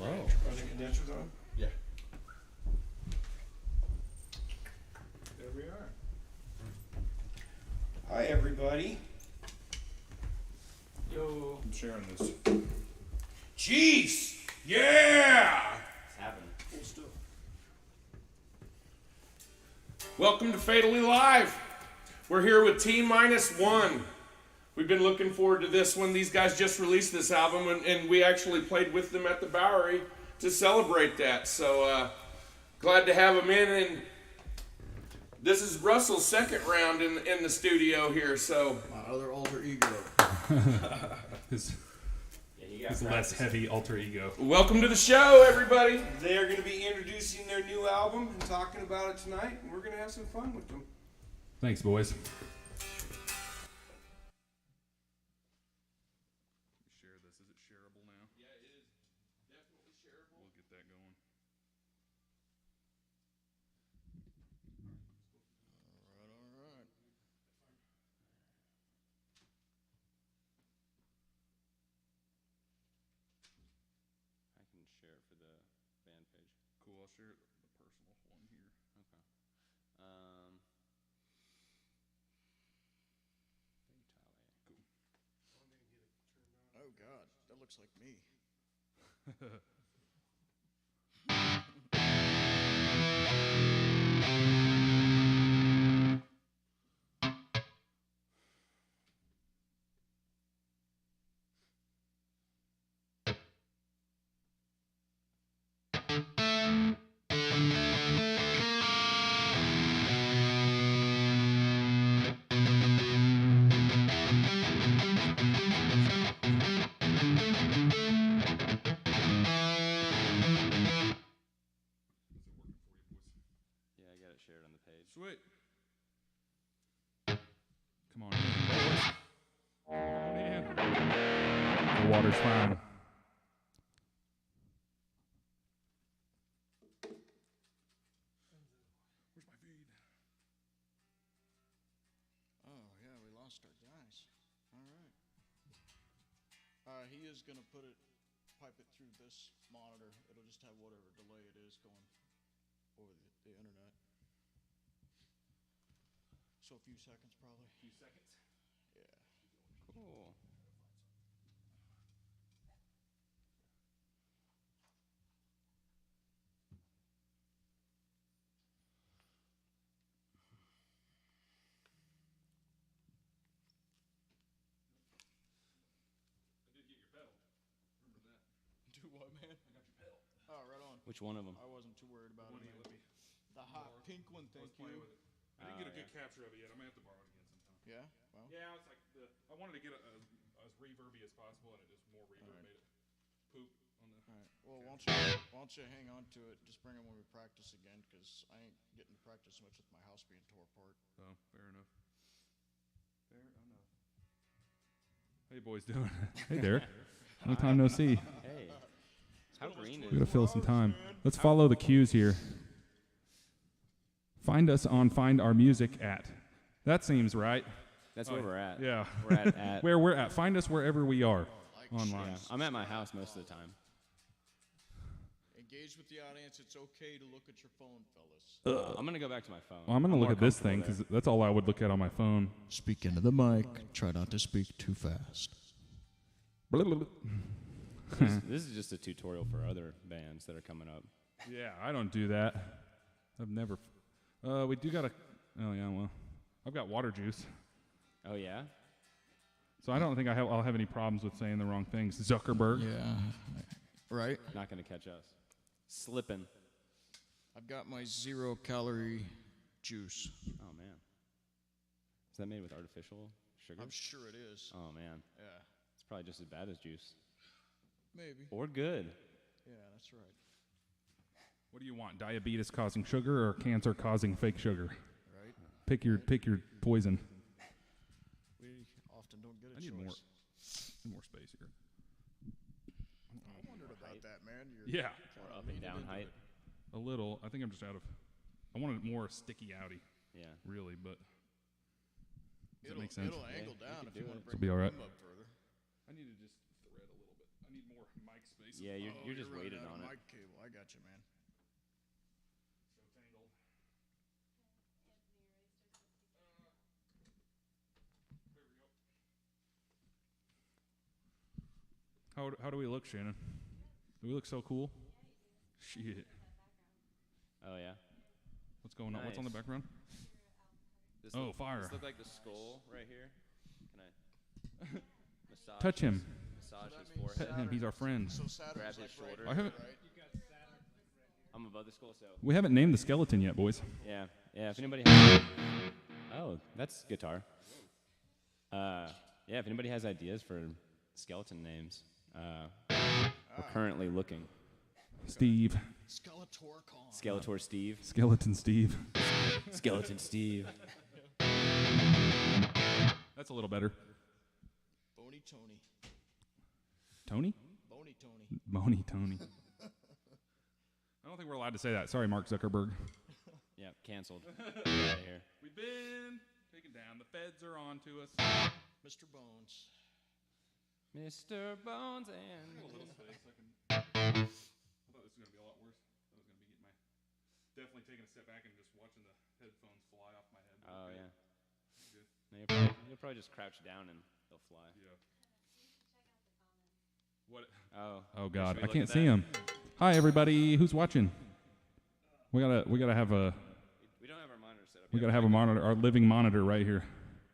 Hello. Are the condensers on? Yeah. There we are. Hi, everybody. Yo. I'm sharing this. Jeez! Yeah! What's happening? Cool stuff. Welcome to Fatally Live. We're here with T-1. We've been looking forward to this one. These guys just released this album, and we actually played with them at the Bowery to celebrate that. So glad to have them in. And this is Russell's second round in the studio here. So my other alter ego. his less heavy alter ego. Welcome to the show, everybody. They are going to be introducing their new album and talking about it tonight, and we're going to have some fun with them. Thanks, boys. Share this. Is it shareable now? Yeah, it is definitely shareable. We'll get that going. All right. I can share it for the band page. Cool. I'll share the personal one here. Okay. Cool. Oh God, that looks like me. Yeah, I got it shared on the page. Sweet. Come on, boys. Come on in. The water's fine. Where's my feed? Oh yeah, we lost our guys. All right. He is gonna pipe it through this monitor. It'll just have whatever delay it is going over the internet. So a few seconds probably. A few seconds. Yeah. Cool. I did get your pedal. Remember that. Do what, man? I got your pedal. Oh, right on. Which one of them? I wasn't too worried about One it. you let me The hot borrow. pink one, I was thank playing you. with it. I didn't get a good capture of it yet. I may have to borrow it again sometime. Yeah. Well. Yeah, it's like I wanted to get as reverby as possible, and it just more reverb Alright. made it poop on the. All right. Well, why don't you hang on to it? Just bring it when we practice again, because I ain't getting to practice much with my house being tore apart. Oh, fair enough. Fair enough. Hey, boys, doing? Hey, Derek. Long time no see. Hey. How green We is gotta it? fill some time. Let's follow the cues here. Find us on Find Our Music at. That seems right. That's where we're at. Yeah. We're at Where we're at. Find us wherever we are online. Yeah, I'm at my house most of the time. Engage with the audience. It's okay to look at your phone, fellas. I'm gonna go back to my phone. Well, I'm gonna more look at this comfortable thing there. because that's all I would look at on my phone. Speak into the mic. Try not to speak too fast. This is just a tutorial for other bands that are coming up. Yeah, I don't do that. I've never. We do got a. Oh yeah, well, I've got water juice, Oh yeah? so I don't think I'll have any problems with saying the wrong things. Zuckerberg. Yeah. Right. Not gonna catch us. Slipping. I've got my 0-calorie juice. Oh man. Is that made with artificial sugar? I'm sure it is. Oh man. Yeah. It's probably just as bad as juice. Maybe. Or good. Yeah, that's right. What do you want? Diabetes causing sugar or cancer causing fake sugar? Right. Pick your poison. We often don't get a I need choice. more space here. I wondered about that, man. Yeah, Or up and down height. a little. I think I'm just out of. I wanted more sticky outy, Yeah. really, but does that make sense? It'll angle Yeah, you down could if you do want it. to bring It'll be all right. the room up further. I need to just thread a little bit. I need more mic space. Yeah, you're just running waiting out on of it. mic cable. I got you, man. How do we look, Shannon? Do we look so cool? Shit. Oh yeah. What's going on? What's on the Nice. background? This Oh, fire. This look like the skull right here. Can I massage? Touch him. Massage So that his means forehead. Pet him. He's our friend. So Saturn's Grab like his right shoulder. I haven't. right? I'm above the skull, so We haven't named the skeleton yet, boys. yeah. If anybody has, oh, that's guitar. Yeah, if anybody has ideas for skeleton names, we're currently looking. Steve. Skeletorcon. Skeletor Steve. Skeleton Steve. Skeleton Steve. That's a little better. Bony Tony. Tony? Bony Tony. Bony Tony. I don't think we're allowed to say that. Sorry, Mark Zuckerberg. Yeah, canceled. Get out of here. We've been taken down. The feds are on to us. Mr. Bones. Mr. Bones and I thought this was going to be a lot worse. I was going to be getting definitely taking a step back and just watching the headphones fly off my head. oh Okay. yeah. Good. No, you'll probably just crouch down and they'll fly. Yeah. What? Oh. Oh God, Should we I look can't at see that? him. Hi everybody, who's watching? We gotta have a We don't have our monitor set up. we yet. gotta have a monitor, our living monitor right here.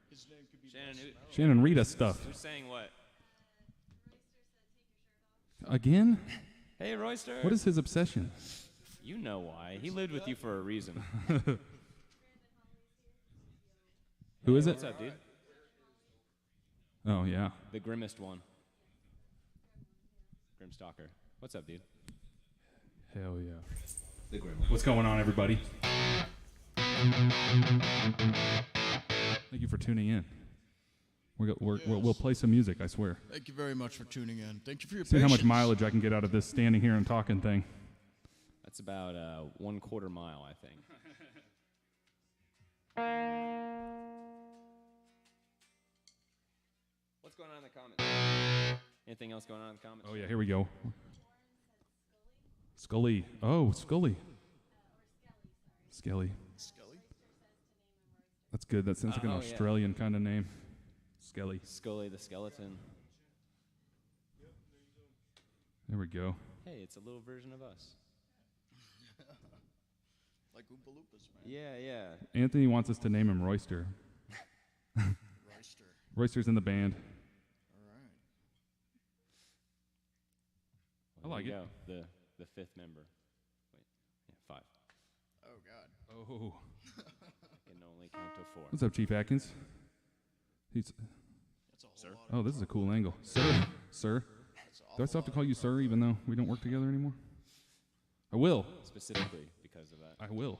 His name could be Shannon, Shannon, read us stuff who's saying what? again. Hey, Royster. What is his obsession? You know why? He lived with you for a reason. Who is it? What's up, dude? Oh yeah. The grimmest one. Grimstalker. What's up, dude? Hell yeah. The grim. What's going on, everybody? Thank you for tuning in. We'll play some music, I swear. Thank you very much for tuning in. Thank you for your See how patience. much mileage I can get out of this standing here and talking thing. That's about 1/4 mile, I think. What's going on in the comments? Anything else going on in the comments? Oh yeah, here we go. Scully. Oh, Scully. Skelly. Skelly? That's good. That sounds like an Oh, yeah. Australian kind of name. Skelly. Scully the skeleton. There we go. Hey, it's a little version of us. Like Oompa Loompas, man. Yeah. Anthony wants us to name him Royster. Royster. Royster's in the band. All right. I like there it. you go. The fifth member. Wait, yeah, 5. Oh, God. Oh. Can only count to 4. What's up, Chief Atkins? He's. That's a whole Sir? lot of Oh, this is a cool angle. Sir. that's an Do I still awful have to lot call of you sir even though we don't work together anymore? I will. Specifically because of that. I will.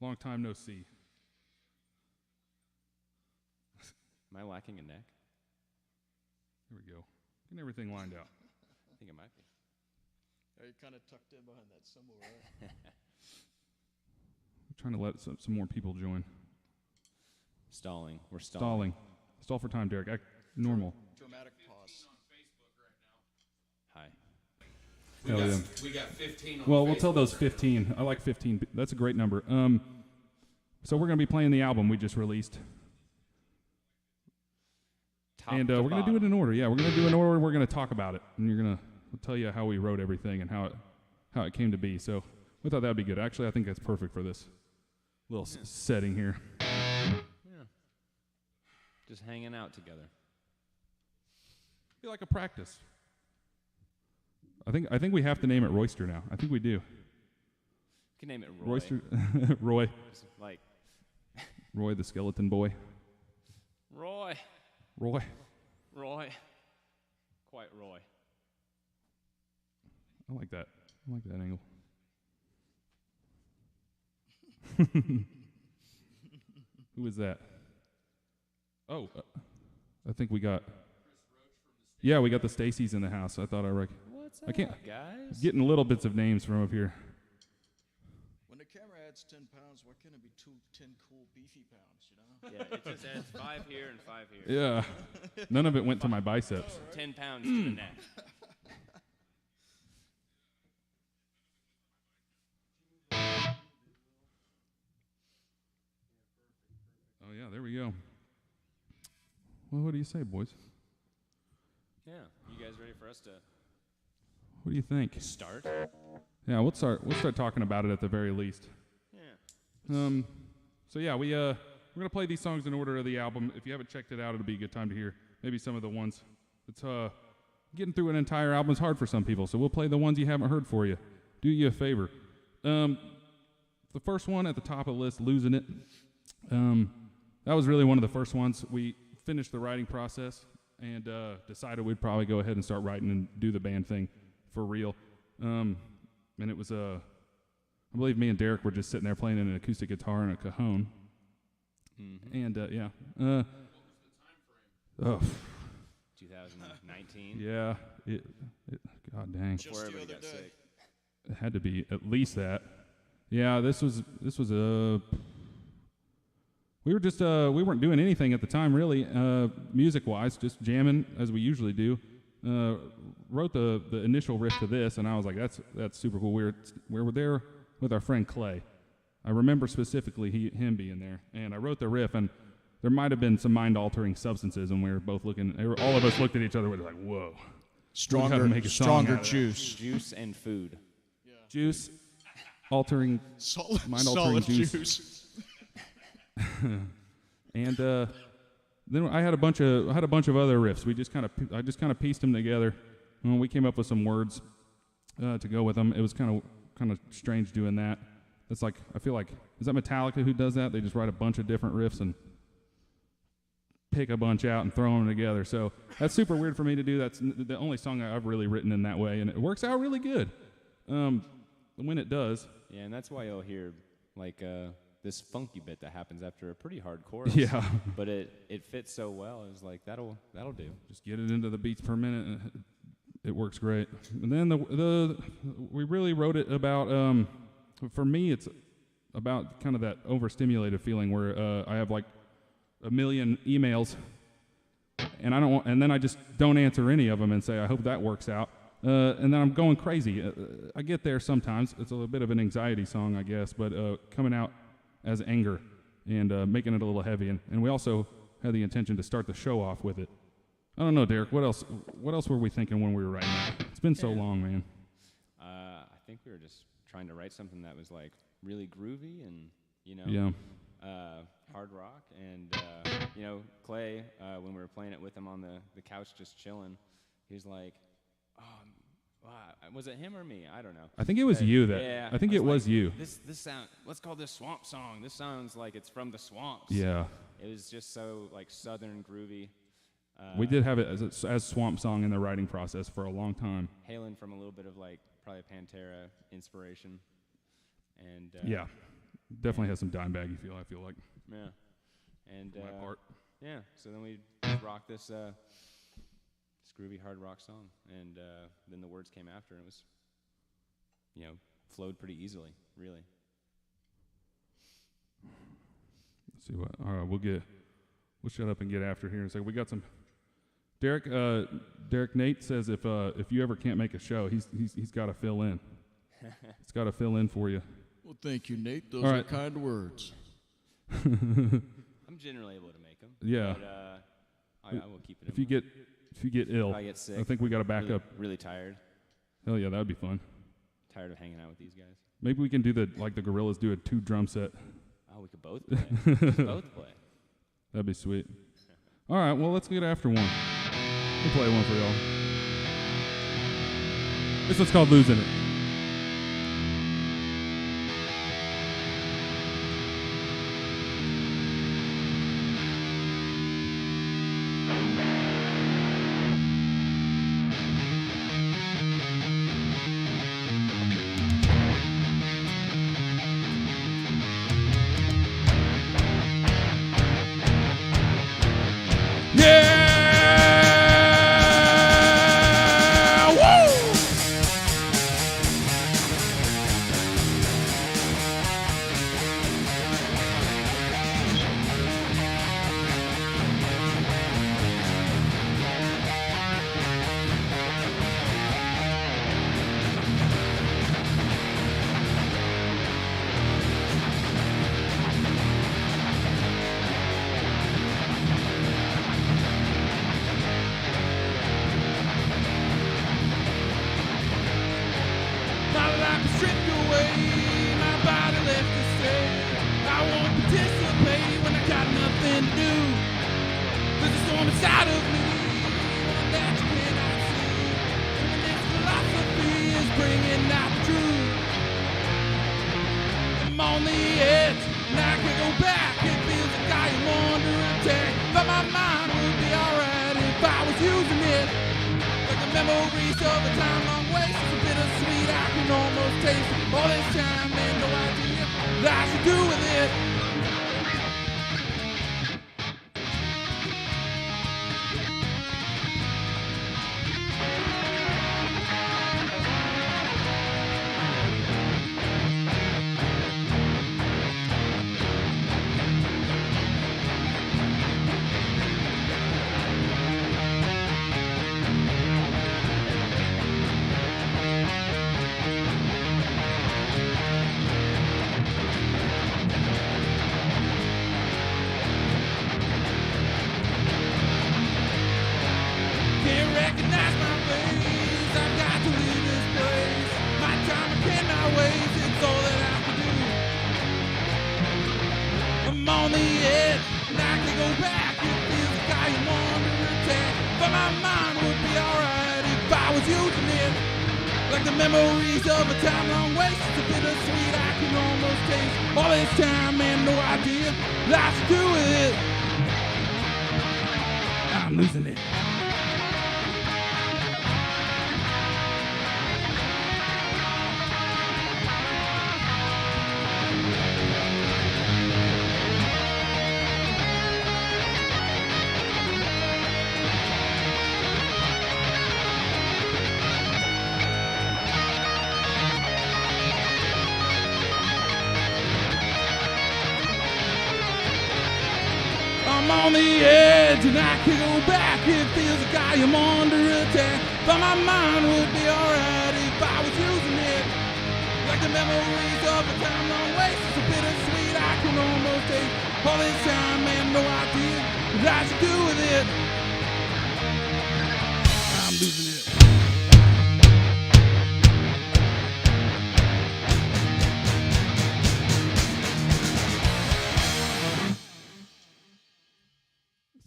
Long time no see. Am I lacking a neck? Here we go. Getting everything lined out. I think it might be. Are you kind of tucked in behind that symbol, right? We're trying to let some more people join. Stalling. We're stalling. Stall for time, Derek. Act normal. Dramatic pause. Hi. Hell yeah. We got 15 on Well, we'll tell Facebook. those 15. I like 15. That's a great number. So we're going to be playing the album we just released. Top And to we're going to do it bottom. in order. Yeah, we're going to do it in order. We're going to talk about it. And we'll tell you how we wrote everything and how it came to be. So we thought that would be good. Actually, I think that's perfect for this little setting here. Yeah. Just hanging out together. Be like a practice. I think we have to name it Royster now. I think we do. You can name it Roy. Royster. Roy. Just like Roy the skeleton boy. Roy. Roy. Roy. Quite Roy. I like that. I like that angle. Who is that? Oh, I think we got. Yeah, we got the Stacys in the house. I thought What's I can't- up, guys? getting little bits of names from up here. When the camera adds adds 10 pounds. Why can't it be 10 cool beefy pounds? You know? Yeah, it just adds 5 here and 5 here. Yeah. None of it went to my biceps. 10 pounds to the neck. Oh, yeah, there we go. Well, what do you say, boys? Yeah, you guys ready for us to What do you think? start? Yeah, we'll start talking about it at the very least. Yeah. So yeah, we're gonna play these songs in order of the album. If you haven't checked it out, it'll be a good time to hear maybe some of the ones. It's getting through an entire album is hard for some people, so we'll play the ones you haven't heard for you. Do you a favor. The first one at the top of the list, Losing It. That was really one of the first ones. We finished the writing process and decided we'd probably go ahead and start writing and do the band thing for real. And it was I believe me and Derek were just sitting there playing an acoustic guitar and a cajon. Mm-hmm. And yeah. What was the time frame? Oh, 2019. yeah. God dang. Just Before the everybody other got day. sick. It had to be at least that. Yeah, this was we were just we weren't doing anything at the time really, music wise, just jamming as we usually do. Wrote the initial riff to this, and I was like, that's super cool. We were there with our friend Clay. I remember specifically him being there, and I wrote the riff, and there might have been some mind-altering substances, and we were both all of us looked at each other, we were like, whoa. Stronger, make a song stronger out of that. juice. Juice and food. Juice, altering, mind-altering Solid juice. And then I had a bunch of other riffs. I just kind of pieced them together, and we came up with some words to go with them. It was kind of strange doing that. That's like, I feel like, is that Metallica who does that? They just write a bunch of different riffs and pick a bunch out and throw them together. So that's super weird for me to do. That's the only song I've really written in that way, and it works out really good when it does. Yeah, and that's why you'll hear like this funky bit that happens after a pretty hard chorus. Yeah. But it fits so well. It's like that'll do. Just get it into the beats per minute, and it works great. And then we really wrote it about. For me, it's about kind of that overstimulated feeling where I have like a million emails, and then I just don't answer any of them and say I hope that works out, and then I'm going crazy. I get there sometimes. It's a little bit of an anxiety song, I guess, but coming out as anger and making it a little heavy. And we also had the intention to start the show off with it. I don't know, Derek. What else were we thinking when we were writing that? It's been so long, man. I think we were just trying to write something that was like really groovy and Yeah. hard rock. And Clay, when we were playing it with him on the couch just chilling, he was like, was it him or me? I don't know. I think it was you that. Yeah, I think it was like, you. This sound. Let's call this swamp song. This sounds like it's from the swamps. Yeah. It was just so like southern groovy. We did have it as swamp song in the writing process for a long time. Hailing from a little bit of like probably Pantera inspiration. And Yeah, definitely has some Dimebaggy feel. I feel like. Yeah. And For my part. yeah. So then we rocked this groovy hard rock song, and then the words came after, and it was, flowed pretty easily, really. Let's see what. All right, we'll shut up and get after here in a second. We got some. Derek Nate says if you ever can't make a show, he's got to fill in. He's got to fill in for you. Well, thank you, Nate. Those All are right. kind words. I'm generally able to make them. Yeah. But I will keep it. If you get ill, I get sick, I think we got to back really, up. Really tired. Hell yeah, that would be fun. Tired of hanging out with these guys. Maybe we can do the Gorillas do a 2-drum set. Oh, we could both play. Both play. That'd be sweet. All right, well, let's get after one. We'll play one for y'all. This one's called Losing It. Yeah! Woo! was using it. Like the memories of a time long waste. It's a bittersweet, I can almost taste it. All this time and no idea what I should do with it. Can't recognize my face. I've got to leave this place. My time I cannot waste. It's all that I can do. I'm on the edge, and I can go back. It feels like I am under attack, but my mind would be alright if I was using it. Like the memories of a time long waste. It's a bittersweet, I can almost taste. All this time and no idea what I should do with it. I'm losing it. I'm on the edge and I can go back. It feels like I am under attack, but my mind would be alright if I was using it. Like the memories of a time long waste. It's a bittersweet, I can almost taste. All this time and no idea what I should do with it. I'm losing it.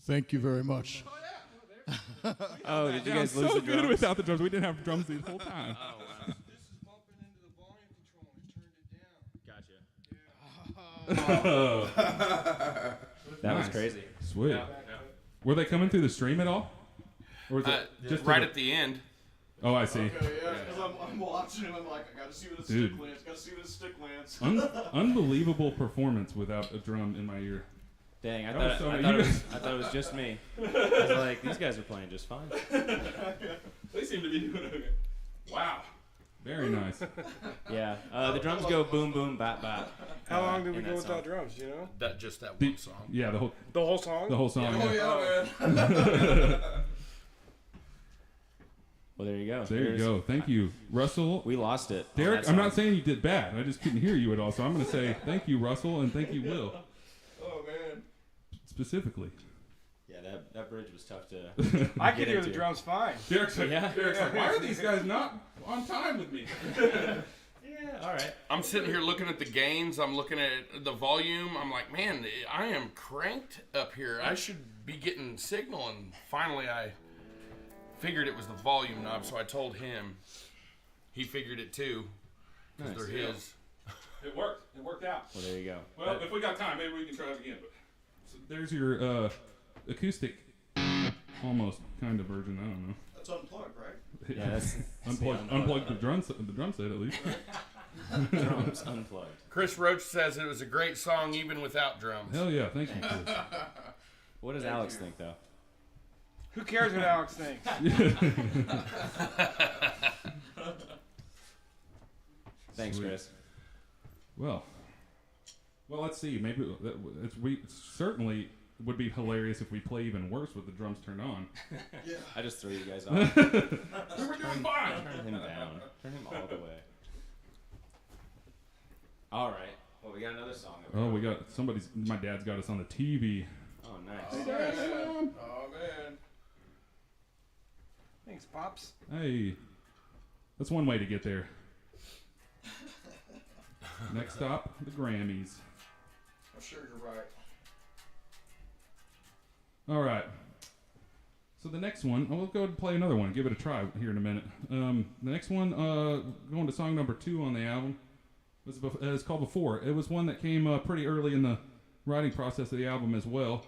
Thank you very much. Oh, did you guys Sounds lose so the good drums? without the drums. We didn't have drums the whole time. This is bumping into the volume control. He's turned it down. Gotcha. That was Nice. crazy. Sweet. Were they coming through the stream at all? Or was it just right at the end. Oh, I see. Okay, yeah, because I'm watching and I'm like, I gotta see where the Dude. stick lands. Gotta see where the stick lands. Unbelievable performance without a drum in my ear. Dang, I That was thought, so- I, thought it was, I thought it was just me. I was like, these guys are playing just fine. They seem to be doing okay. Wow. Very nice. Yeah, the drums go boom, boom, bap, bap. How long did we in go that without song. drums, you know? Just that The- one song. Yeah, the whole The whole song? song. Oh yeah. yeah, man. Well, there you go. There you There's- go. Thank you, Russell. We lost it. on Derek, that I'm not song. saying you did bad. I just couldn't hear you at all. So I'm going to say thank you, Russell, and thank you, Will, Oh man. specifically. Yeah, that bridge was tough to. I get could hear the into. drums fine. Derek's like, Yeah. why are these guys not on time with me? Yeah, all right. I'm sitting here looking at the gains. I'm looking at the volume. I'm like, man, I am cranked up here. I should be getting signal. And finally, I figured it was the volume knob. So I told him. He figured it too. Because Nice. they're his. It worked. It worked out. Well, there you go. Well, if we got time, maybe we can try it again. But so there's your acoustic, almost kind of version. I don't know. That's unplugged, right? Yeah, that's Unplug the drum set at least. drums unplugged. Chris Roach says it was a great song even without drums. Hell yeah, thank you, Chris. What does Alex think, though? Who cares what Alex thinks? Thanks, Sweet. Chris. Well, let's see. Maybe we certainly would be hilarious if we play even worse with the drums turned on. Yeah. I just threw you guys off. We were doing fine. Turn him down. Turn him all the way. All right. Well, we got another song. Oh, we got my dad's got us on the TV. Oh, nice. Oh man. Thanks, Pops. Hey, that's one way to get there. Next stop, the Grammys. I'm sure you're right. All right. So the next one, we'll go ahead and play another one. Give it a try here in a minute. The next one, going to song number 2 on the album, it's called Before. It was one that came pretty early in the writing process of the album as well.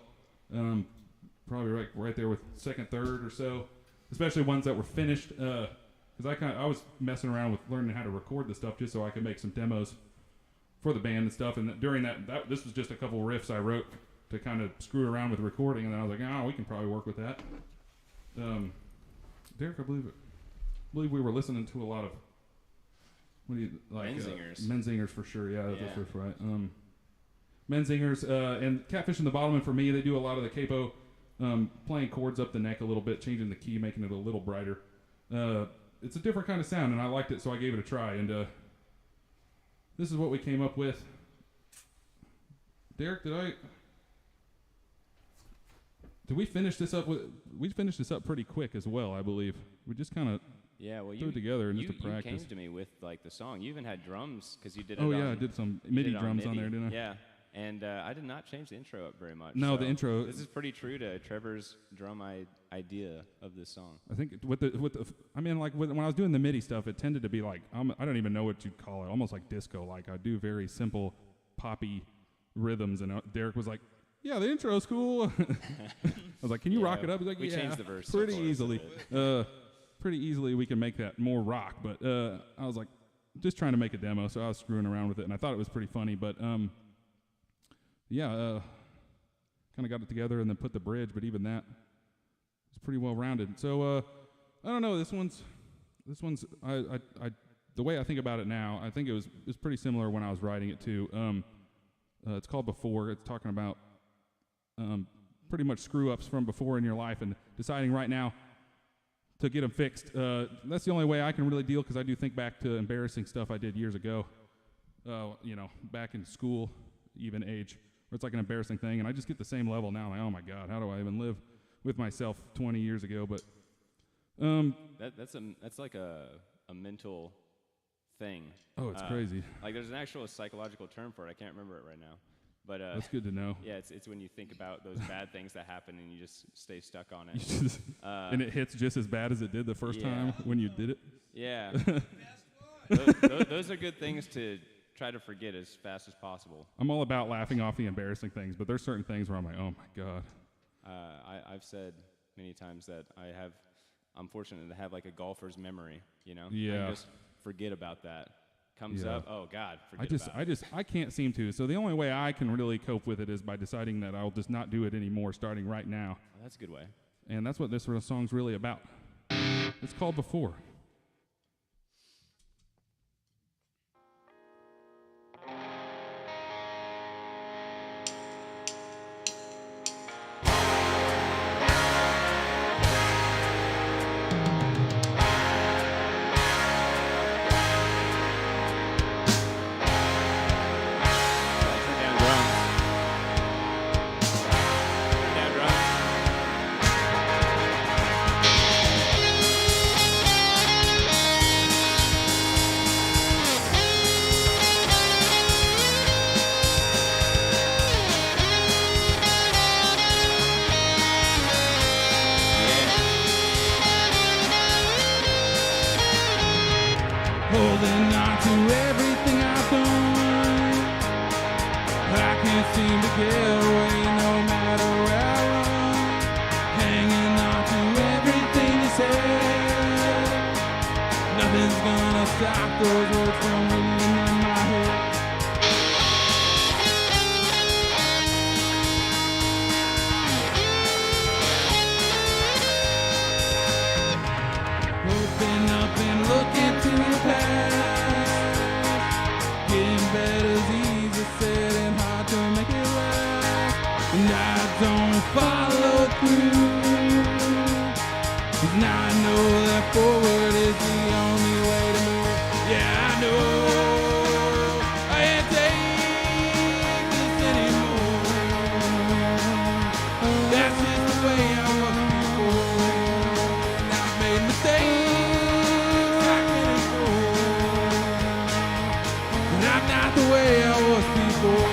probably right there with second, third or so, especially ones that were finished. Because I was messing around with learning how to record the stuff just so I could make some demos for the band and stuff. And during that this was just a couple riffs I wrote to kind of screw around with recording, and then I was like, oh, we can probably work with that. Derek, I believe we were listening to a lot of Menzingers for sure. Yeah, that's right. Menzingers and Catfish in the Bottom, and for me, they do a lot of the capo, playing chords up the neck a little bit, changing the key, making it a little brighter. It's a different kind of sound, and I liked it, so I gave it a try. And this is what we came up with. Derek, did we finish this up we finished this up pretty quick as well, I believe. We just kind of threw it together and just to practice. You came to me with like the song. You even had drums because you did it. Oh yeah, I did some MIDI drums on there, didn't I? Yeah, and I did not change the intro up very much. No, so the intro. This is pretty true to Trevor's drum idea of this song. I think when I was doing the MIDI stuff, it tended to be like I don't even know what you'd call it, almost like disco. Like I do very simple poppy rhythms, and Derek was like, yeah, the intro's cool. I was like, can you rock it up? He's like, we changed the verse pretty easily. Pretty easily we can make that more rock. But I was like, just trying to make a demo, so I was screwing around with it, and I thought it was pretty funny. But kind of got it together and then put the bridge. But even that was pretty well rounded. So I don't know. This one's the way I think about it now. I think it was pretty similar when I was writing it too. It's called Before. It's talking about pretty much screw-ups from before in your life and deciding right now to get them fixed. That's the only way I can really deal, because I do think back to embarrassing stuff I did years ago, back in school, even age, where it's like an embarrassing thing, and I just get the same level now. I'm like, oh my God, how do I even live with myself 20 years ago? But that's like a mental thing. Oh, it's crazy. Like there's an actual psychological term for it. I can't remember it right now. But that's good to know. Yeah, it's when you think about those bad things that happen and you just stay stuck on it. And it hits just as bad as it did the first time when you did it. Yeah. Those are good things to try to forget as fast as possible. I'm all about laughing off the embarrassing things, but there's certain things where I'm like, oh my God. I've said many times that I'm fortunate to have like a golfer's memory, Yeah. I can just forget about that. Comes up, oh God, I can't seem to. So the only way I can really cope with it is by deciding that I'll just not do it anymore starting right now. Oh, that's a good way. And that's what this sort of song's really about. It's called Before. Holding on to everything I've done, I can't seem to get away no matter where I run. Hanging on to everything you said, nothing's gonna stop those words from ringing in my head. Open up and look into the past. Getting better's easy said and hard to make it last. And I don't follow through, 'cause now I know that forward is the only way to move. Yeah, I know I can't take this anymore. That's just the way I was before. And I've made mistakes I can't ignore. And I'm not the way I was before.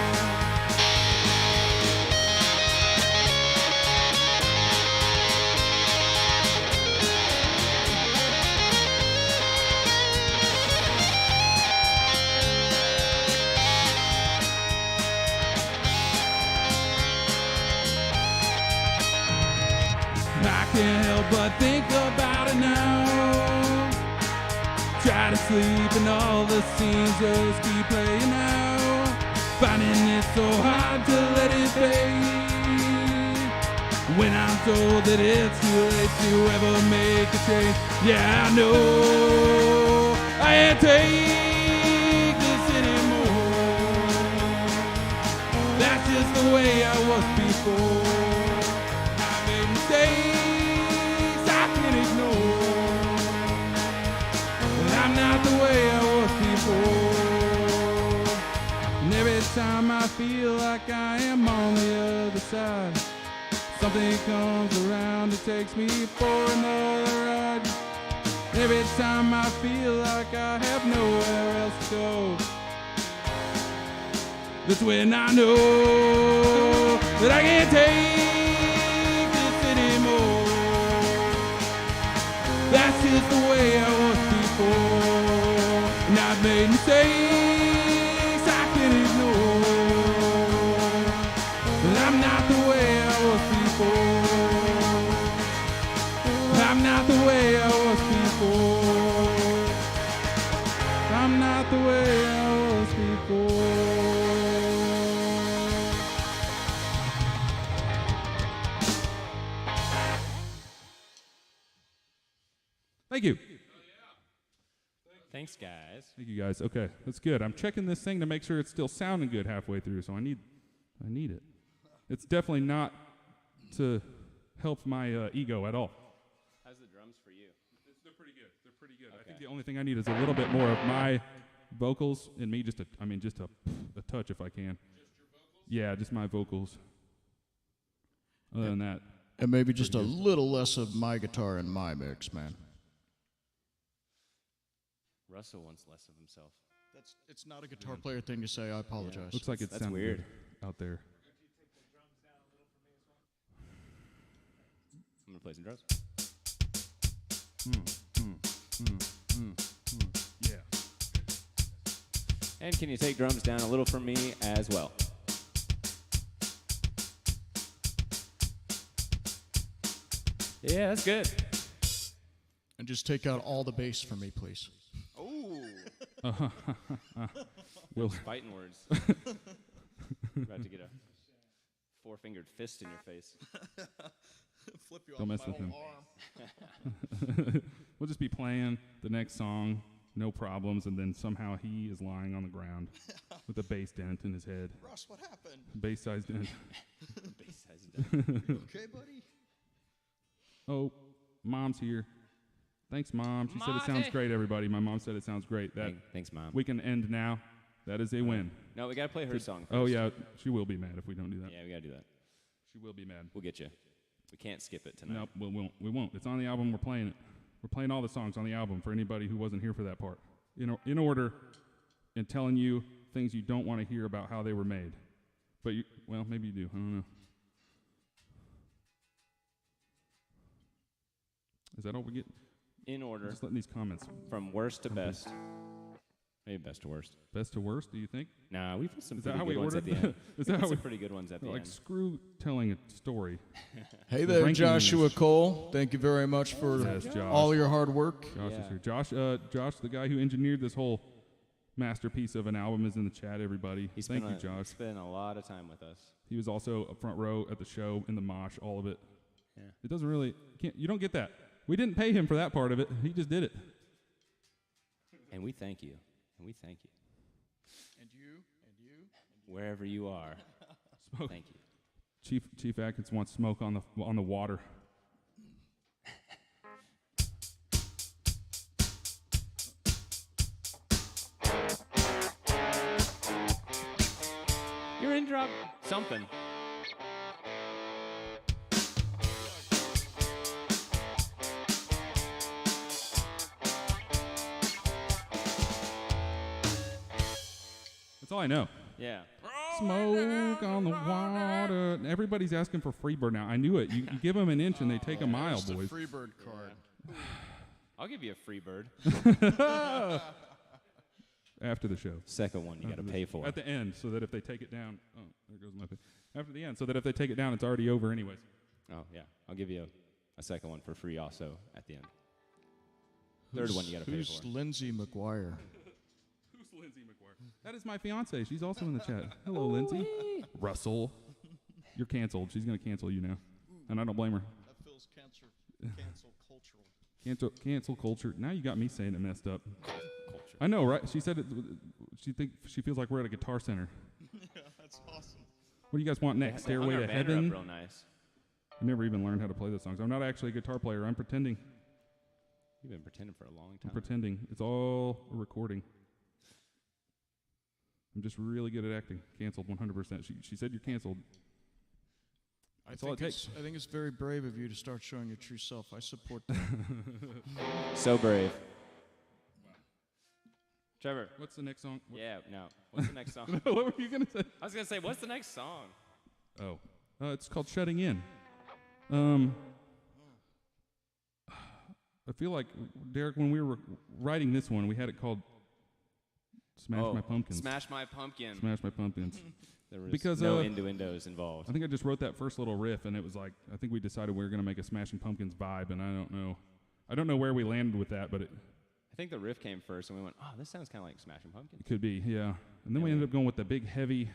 sleep and all the scenes just keep playing out. Finding it so hard to let it fade. When I'm told that it's too late to ever make a change. Yeah, I know I can't take this anymore. That's just the way I was before. I made mistakes I can't ignore. But I'm not the way I was before. And every time I feel like I am on the other side, something comes around and takes me for another ride. Every time I feel like I have nowhere else to go, that's when I know that I can't take this anymore. That's just the way I was before. And I've made mistakes I can't ignore. But I'm not the way I was before. I'm not the way I was before. I'm not the way I was before. Thank you. Thanks, guys. Thank you, guys. Okay, that's good. I'm checking this thing to make sure it's still sounding good halfway through, so I need it. It's definitely not to help my ego at all. How's the drums for you? They're pretty good. They're pretty good. I think the only thing I need is a little bit more of my vocals and me, just a touch if I can. Just your vocals? Yeah, just my vocals. Other than that. And maybe just a little less of my guitar in my mix, man. Russell wants less of himself. It's not a guitar player thing to say. I apologize. Looks like it That's sounds weird good out there. I'm gonna play some drums. Yeah. And can you take drums down a little for me as well? Yeah, that's good. And just take out all the bass for me, please. Those fighting words. About to get a four-fingered fist in your face. Flip you Don't mess with him. We'll just be playing the next song, no problems, and then somehow he is lying on the ground with a bass dent in his head. Russ, what happened? Bass-sized dent. Bass-sized dent. You okay, buddy? Oh, Mom's here. Thanks, Mom. She said it sounds great, everybody. My mom said it sounds great. Thanks, Mom. We can end now. That is a win. No, we gotta play her song first. Oh, yeah. She will be mad if we don't do that. Yeah, we gotta do that. She will be mad. We'll get you. We can't skip it tonight. Nope, we won't. It's on the album. We're playing it. We're playing all the songs on the album for anybody who wasn't here for that part. In order, and telling you things you don't want to hear about how they were made. But, maybe you do. I don't know. Is that all we get? In order. Just letting these comments. From worst to best. Maybe best to worst. Best to worst, do you think? Nah, we put some Is that pretty how we good ones at ordered the end. Is that how some we pretty good ones at the like end. screw telling a story? Hey there, ranking Joshua this. Cole. Thank you very much for Yes, Josh. all your hard work. Josh Yeah. is here. Josh, the guy who engineered this whole masterpiece of an album, is in the chat. Everybody, He thank you, spent Josh. a lot of time with us. He was also a front row at the show in the mosh, all of it. Yeah. It doesn't really. You don't get that. We didn't pay him for that part of it. He just did it. And we thank you. And we thank you. And you. Wherever you are. Smoke. Thank you. Chief Atkins wants smoke on the water. You're in drop something. That's all I know. Yeah. Smoke on the water. Everybody's asking for Freebird now. I knew it. You give them an inch and they take a mile, Just boys. a Freebird card. I'll give you a free bird. After the show. Second one you got to pay for. At the end, so that if they take it down. Oh, there goes my thing. After the end, so that if they take it down, it's already over anyways. Oh, yeah. I'll give you a second one for free also at the end. Third one you got to pay Who's for. Lindsay McGuire? Who's Lindsay McGuire? That is my fiance. She's also in the chat. Hello, Lindsay. Russell. You're canceled. She's going to cancel you now. And I don't blame her. That feels cancel cultural. Cancel culture. Now you got me saying it messed up. Culture. I know, right? She said it. She feels like we're at a guitar center. Yeah, that's awesome. What do you guys want next? They hung Stairway our to banner Heaven? up real nice. I never even learned how to play those songs. I'm not actually a guitar player. I'm pretending. You've been pretending for a long I'm time. pretending. It's all a recording. I'm just really good at acting. Canceled 100%. She said you're canceled. That's all it takes. I think it's very brave of you to start showing your true self. I support that. So brave. Trevor. What's the next song? Yeah, no. What's the next song? What were you going to say? I was going to say, what's the next song? Oh. It's called Shutting In. I feel like, Derek, when we were writing this one, we had it called Smash My Pumpkins. Smash My Pumpkin. Smash My Pumpkins. There was Because, no innuendos involved. I think I just wrote that first little riff, and it was like, I think we decided we were going to make a Smashing Pumpkins vibe, and I don't know where we landed with that, but it I think the riff came first, and we went, oh, this sounds kind of like Smashing Pumpkins. could be, yeah. And then we ended up going with the big, heavy,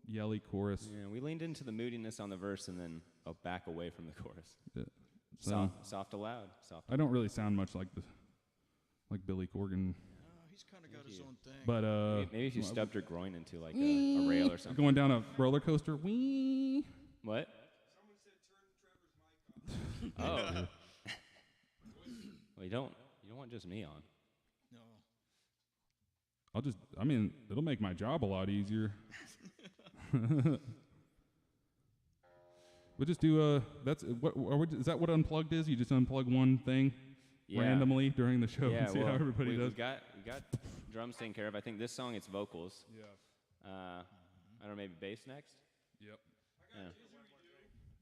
yelly chorus. Yeah, we leaned into the moodiness on the verse and then back away from the chorus. Yeah. So Soft to loud. Soft. I don't really sound much like Billy Corgan, He's kind of got his own thing. but Maybe if you stubbed your groin into like a rail or something. going down a roller coaster. Wee. What? Someone said turn Trevor's mic on. Oh. Well, you don't want just me on. No. It'll make my job a lot easier. We'll just do is that what unplugged is? You just unplug one thing randomly during the show and see how everybody does. We got drums taken care of. I think this song it's vocals. Yeah. I don't know, maybe bass next. Yep. Yeah.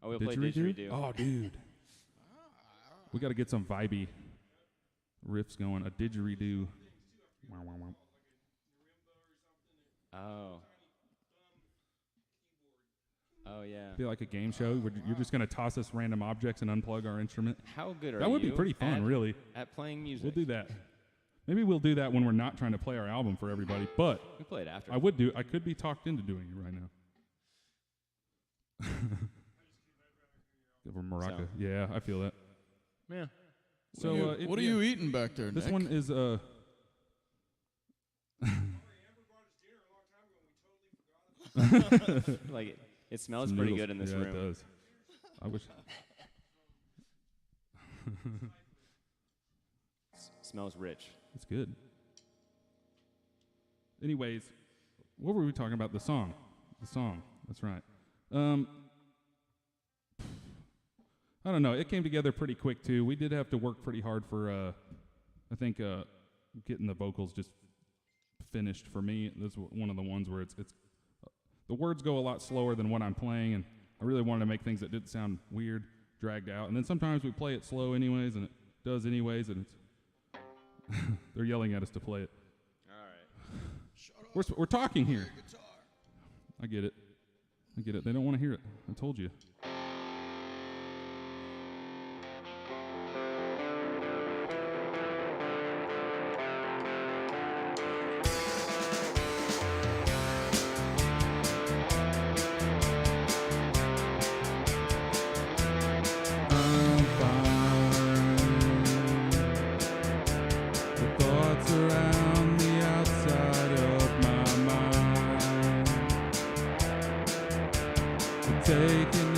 Oh, we'll play didgeridoo. Oh, dude. We got to get some vibey riffs going. A didgeridoo. Wow, wow, wow. Oh. Oh yeah. Feel like a game show where you're just going to toss us random objects and unplug our instrument. How good are you? That would be pretty fun, really. At playing music. We'll do that. Maybe we'll do that when we're not trying to play our album for everybody. But We play it after. I could be talked into doing it right now. Give her maraca. So. Yeah, I feel that. Yeah. So what are you eating back there, This Nick? one is Amber brought us dinner a long time ago and we totally forgot about it. Like it smells some pretty noodles. good in this yeah, room. It does. I wish. Smells rich. It's good. Anyways, what were we talking about? The song. That's right. I don't know. It came together pretty quick too. We did have to work pretty hard for, I think, getting the vocals just finished. For me, this is one of the ones where it's the words go a lot slower than what I'm playing, and I really wanted to make things that didn't sound weird, dragged out. And then sometimes we play it slow anyways, and it does anyways, and it's they're yelling at us to play it. All right. We're talking here. I get it. They don't want to hear it. I told you. I'm fine. The thoughts around the outside of my mind, taking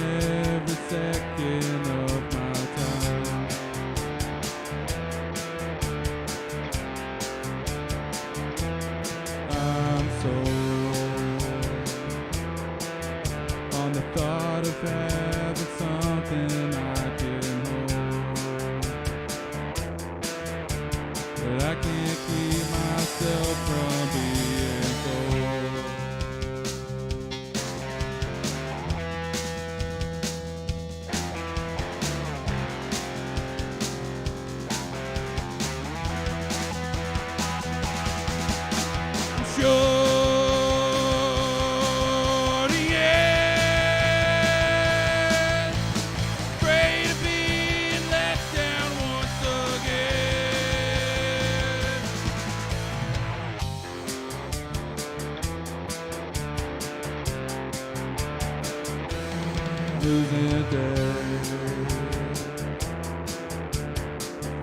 day.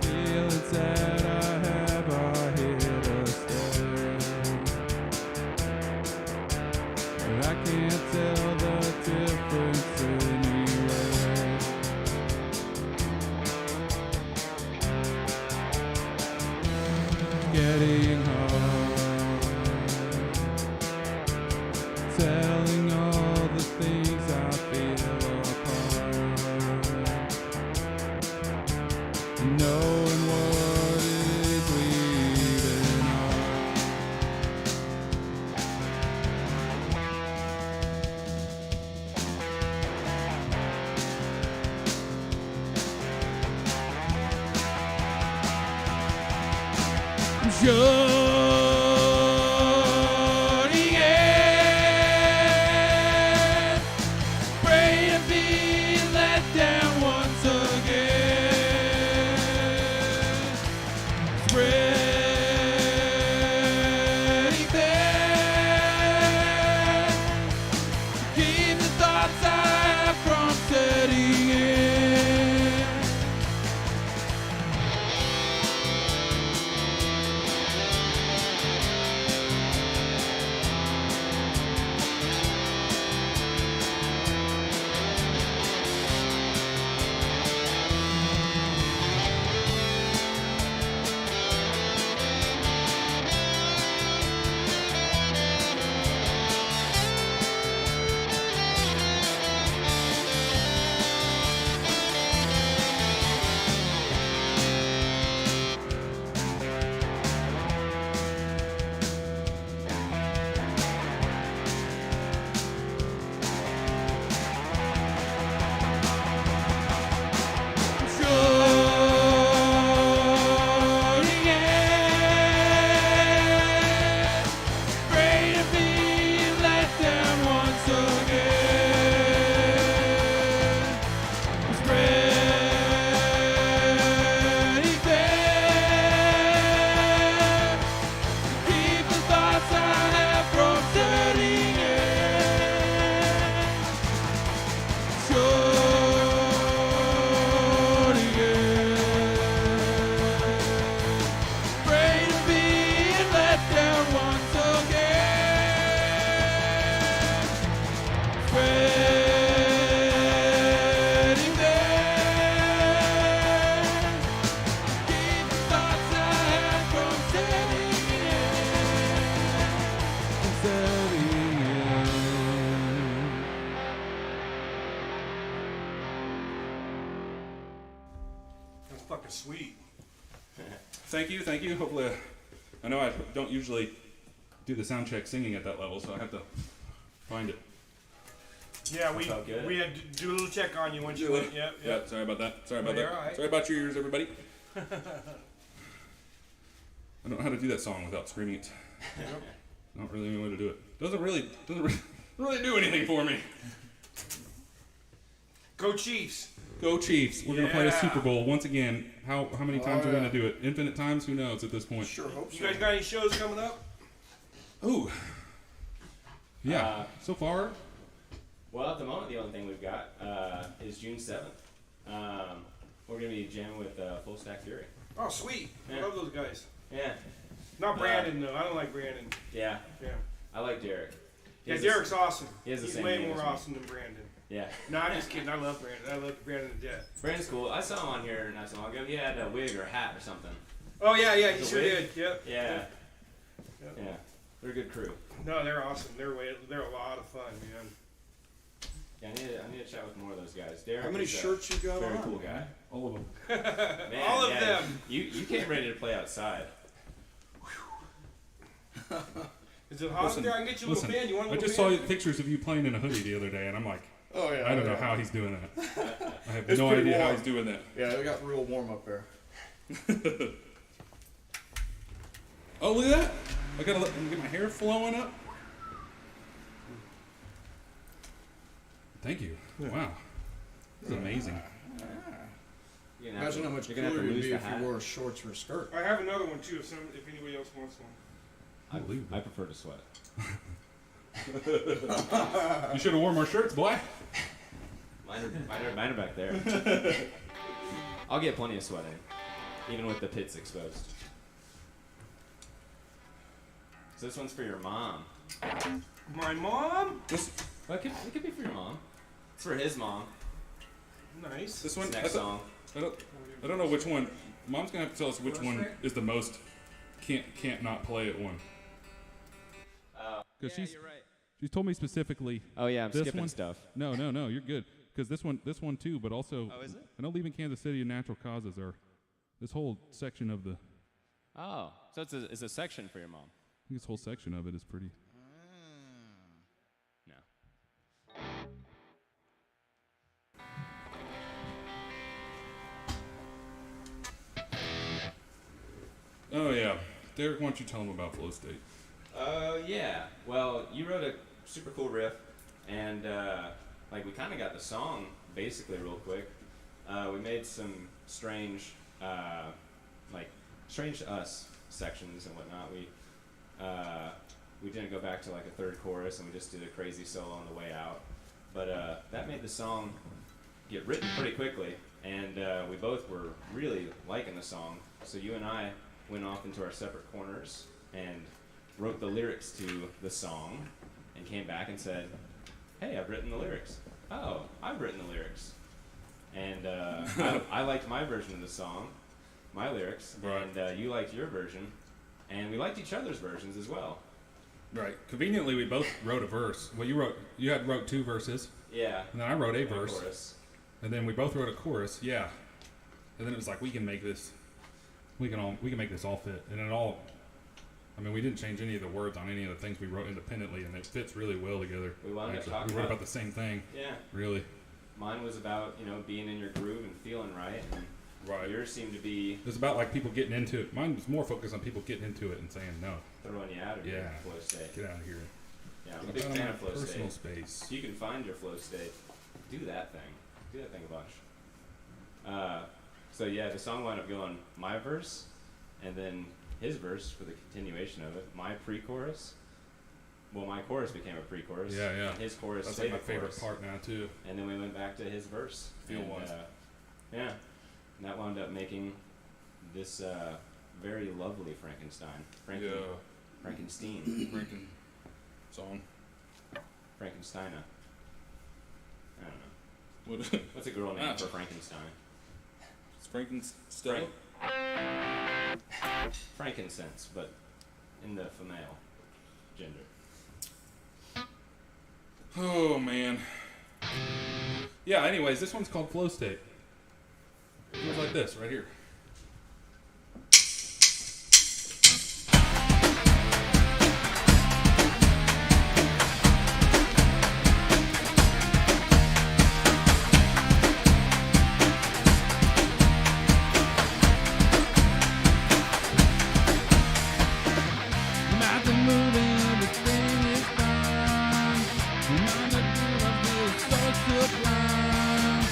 Feeling sad, I here to stay. But I can't tell the difference anyway. Getting hard, telling all the things I feel apart, knowing what it is we even are. Journey in, pray to be let down once again. Spreading thin, keep the thoughts I have from setting in. That's fucking sweet. Thank you, thank you. Hopefully, I know I don't usually do the sound check singing at that level, so I have to find it. Yeah, we felt good. had to do a little check on you once you went. Yep, Yeah, yep. sorry about that. Sorry about No, that. you're all right. Sorry about your ears, everybody. I don't know how to do that song without screaming it. Not really know way to do it. Doesn't really do anything for me. Go Chiefs. Go Chiefs! We're gonna play a Yeah. Super Bowl once again. How many times are we gonna do it? Infinite times? Who knows at this point? Sure hope so. You guys got any shows coming up? Ooh. Yeah. Uh, So far, Well, at the moment, the only thing we've got is June 7th. We're going to be jamming with Full Stack Fury. Oh, sweet. I Yeah. love those guys. Yeah. Not Brandon, though. I don't like Brandon. Yeah. Yeah. I like Derek. He Yeah, has the s- Derek's awesome. he has the He's same way name more as me. awesome than Brandon. Yeah. No, I'm just kidding. I love Brandon. I love Brandon to death. Brandon's cool. I saw him on here not so long ago. He had a wig or a hat or something. Oh, yeah, he The sure wig? did. Yep. Yeah. Yep. Yeah. They're a good crew. No, they're awesome. They're a lot of fun, man. Yeah, I need to chat with more of those guys. Derek How many is shirts you a got very on? cool guy. all of them. Man, All of yeah, them. You came ready to play outside. Is it hot Listen, there? I can get you a listen. little band. You want a I little just band? saw pictures of you playing in a hoodie the other day, and I'm like, Oh yeah. I don't know yeah. how he's doing that. I have It's no pretty idea how warm. he's doing that. Yeah, it got real warm up there. Oh, look at that! I gotta get my hair flowing up. Thank you. Wow, this is amazing. You're gonna have Imagine to- how much you're gonna have cooler to you'd lose be the if hat. you wore shorts or a skirt. I have another one, too, if anybody else wants one. I believe I that. prefer to sweat. You should have worn more shirts, boy. Mine are back there. I'll get plenty of sweat in, even with the pits exposed. So this one's for your mom. My mom? Well, it could be for your mom. It's for his mom. Nice. This one, Next song. I don't know which one. Mom's gonna have to tell us which one is the most can't not play it one. Because she's told me specifically. Oh yeah, I'm this skipping one, stuff. No, you're good. Because this one too, but also. Oh, is it? I know Leaving Kansas City and Natural Causes are. This whole section of the. Oh, so it's a section for your mom. I think this whole section of it is pretty. No. Oh yeah, Derek, why don't you tell them about Flow State? Yeah. Well, you wrote a super cool riff, and like we kind of got the song basically real quick. We made some strange, like strange to us sections and whatnot. We didn't go back to like a third chorus, and we just did a crazy solo on the way out. But that made the song get written pretty quickly, and we both were really liking the song. So you and I went off into our separate corners and wrote the lyrics to the song and came back and said, hey, I've written the lyrics. Oh, I've written the lyrics. And I liked my version of the song, my lyrics, Right. and you liked your version, and we liked each other's versions as well. Right. Conveniently, we both wrote a verse. Well, you wrote 2 verses, Yeah. and then I wrote a And a verse, chorus. and then we both wrote a chorus. Yeah. And then it was like we can make this all fit, and it all. I mean, we didn't change any of the words on any of the things we wrote independently, and it fits really well together. We wound up actually. talking We wrote about- about the same thing. Yeah. Really. Mine was about, being in your groove and feeling right, and Right. yours seemed to be It was about like people getting into it. Mine was more focused on people getting into it and saying no, throwing you out of your Yeah. flow state. get out of here. Yeah, I'm a Get big out of fan my of flow personal state. space. If you can find your flow state, do that thing. Do that thing a bunch. So yeah, the song wound up going my verse, and then his verse for the continuation of it. My pre-chorus. Well, my chorus became a pre-chorus. Yeah, yeah. And his chorus That's stayed like my a favorite chorus. part now too. And then we went back to his verse. Feel-wise. Yeah. And that wound up making this very lovely Frankenstein. Frankenstein. Franken song. Frankensteiner. I don't know. What? What's a girl name Ah. for Frankenstein? It's Frankenstein. Frankincense, but in the female gender. Oh man. Yeah. Anyways, this one's called Flow State. It goes like this right here. I'm out the moving, everything is fine. I'm on the move, I feel so sublime.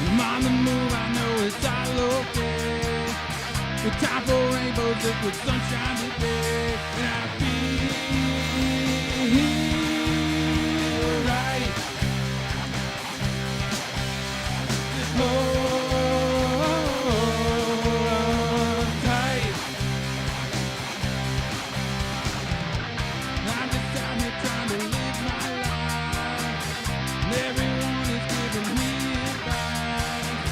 I'm on the move, I know it's all okay. The time for rainbows, liquid sunshine today. And I feel right. Hold tight. I'm just out here trying to live my life, and everyone is giving me advice.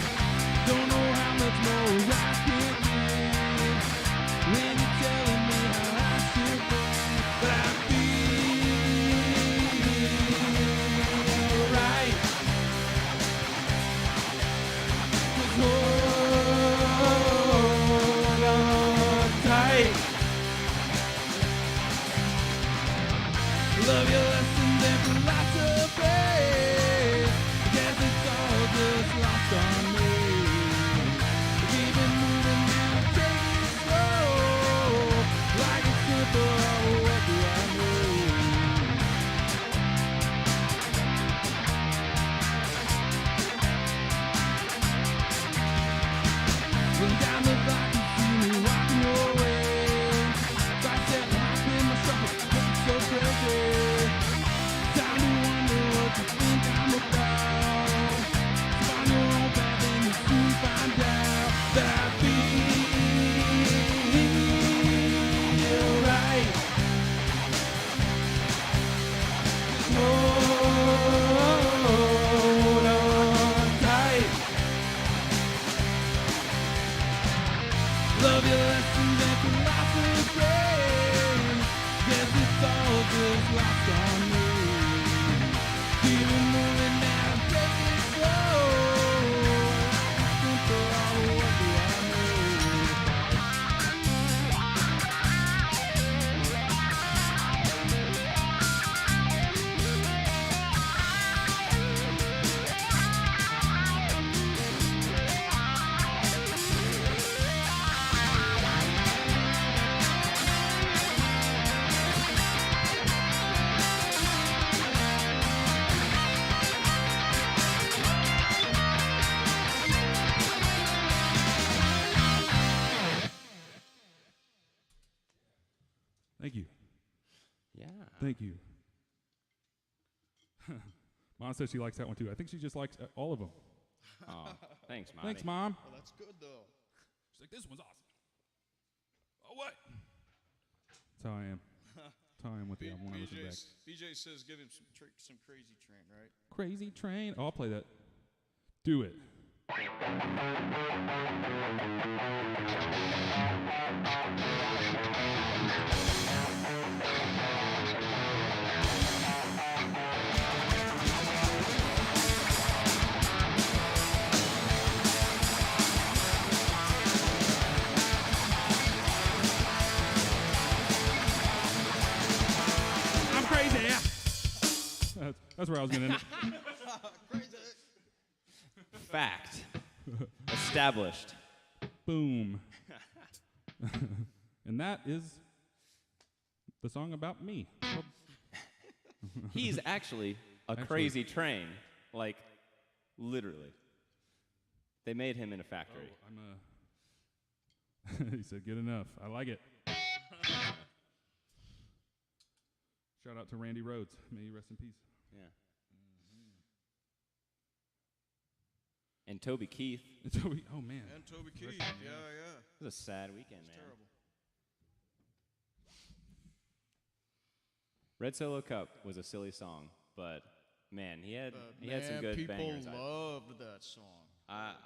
Don't know how much more I can give when you're telling me how I should be, but I feel Love your lessons and philosophy. Guess it's all just lost on me. Keep it moving now, take it slow. Life's simple, all what do I know? Thank you. Yeah. Thank you. Mom says she likes that one too. I think she just likes all of them. Aw, thanks, Monty. Thanks, Mom. Well, that's good though. She's like, this one's awesome. Oh, what? That's how I am. That's how I am with the album when I listen back. BJ says give him some Crazy Train, right? Crazy Train. Oh, I'll play that. Do it. I'm crazy. That's where I was going to end it. Crazy. Fact. Established. Boom. And that is the song about me. He's actually a Actually. crazy train. Like, literally. They made him in a factory. I'm he said, good enough. I like it. Shout out to Randy Rhodes. May he rest in peace. Yeah. And Toby Keith. Oh, man. And Toby Keith. Rest- Yeah. It was a sad weekend, It's man. terrible. Red Solo Cup was a silly song, but man, he had some good people bangers. loved that song. I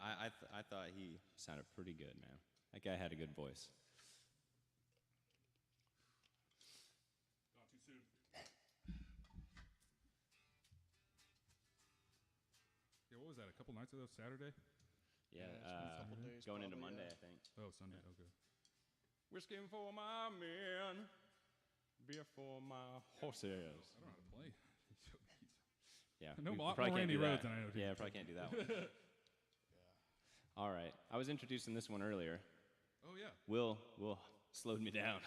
thought he sounded pretty good, man. That guy had a good voice. Gone too soon. Yeah, what was that? A couple nights ago, Saturday? Yeah, it's been a couple days going into probably, Monday, yeah. I think. Oh, Sunday. Okay. Whiskey for my men, beer for my horses. I don't know how to play. Yeah, I know we a lot probably more can't Randy do that. Rhodes than I know, too. Yeah, probably can't do that one. All right, I was introducing this one earlier. Oh, yeah. Will slowed me down.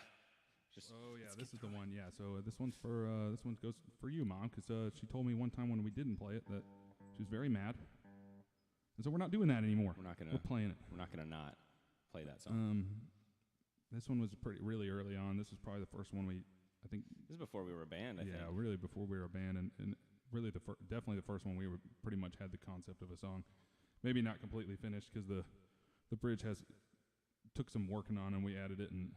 Just Oh yeah, this is the one. Yeah, so this one's for this one goes for you, Mom, because she told me one time when we didn't play it that she was very mad, and so we're not doing that anymore. We're playing it. We're not gonna not play that song. This one was really early on. This was probably the first one I think. This is before we were a band, I think. Yeah, really before we were a band, and really definitely the first one we pretty much had the concept of a song. Maybe not completely finished because the bridge took some working on, and we added it, and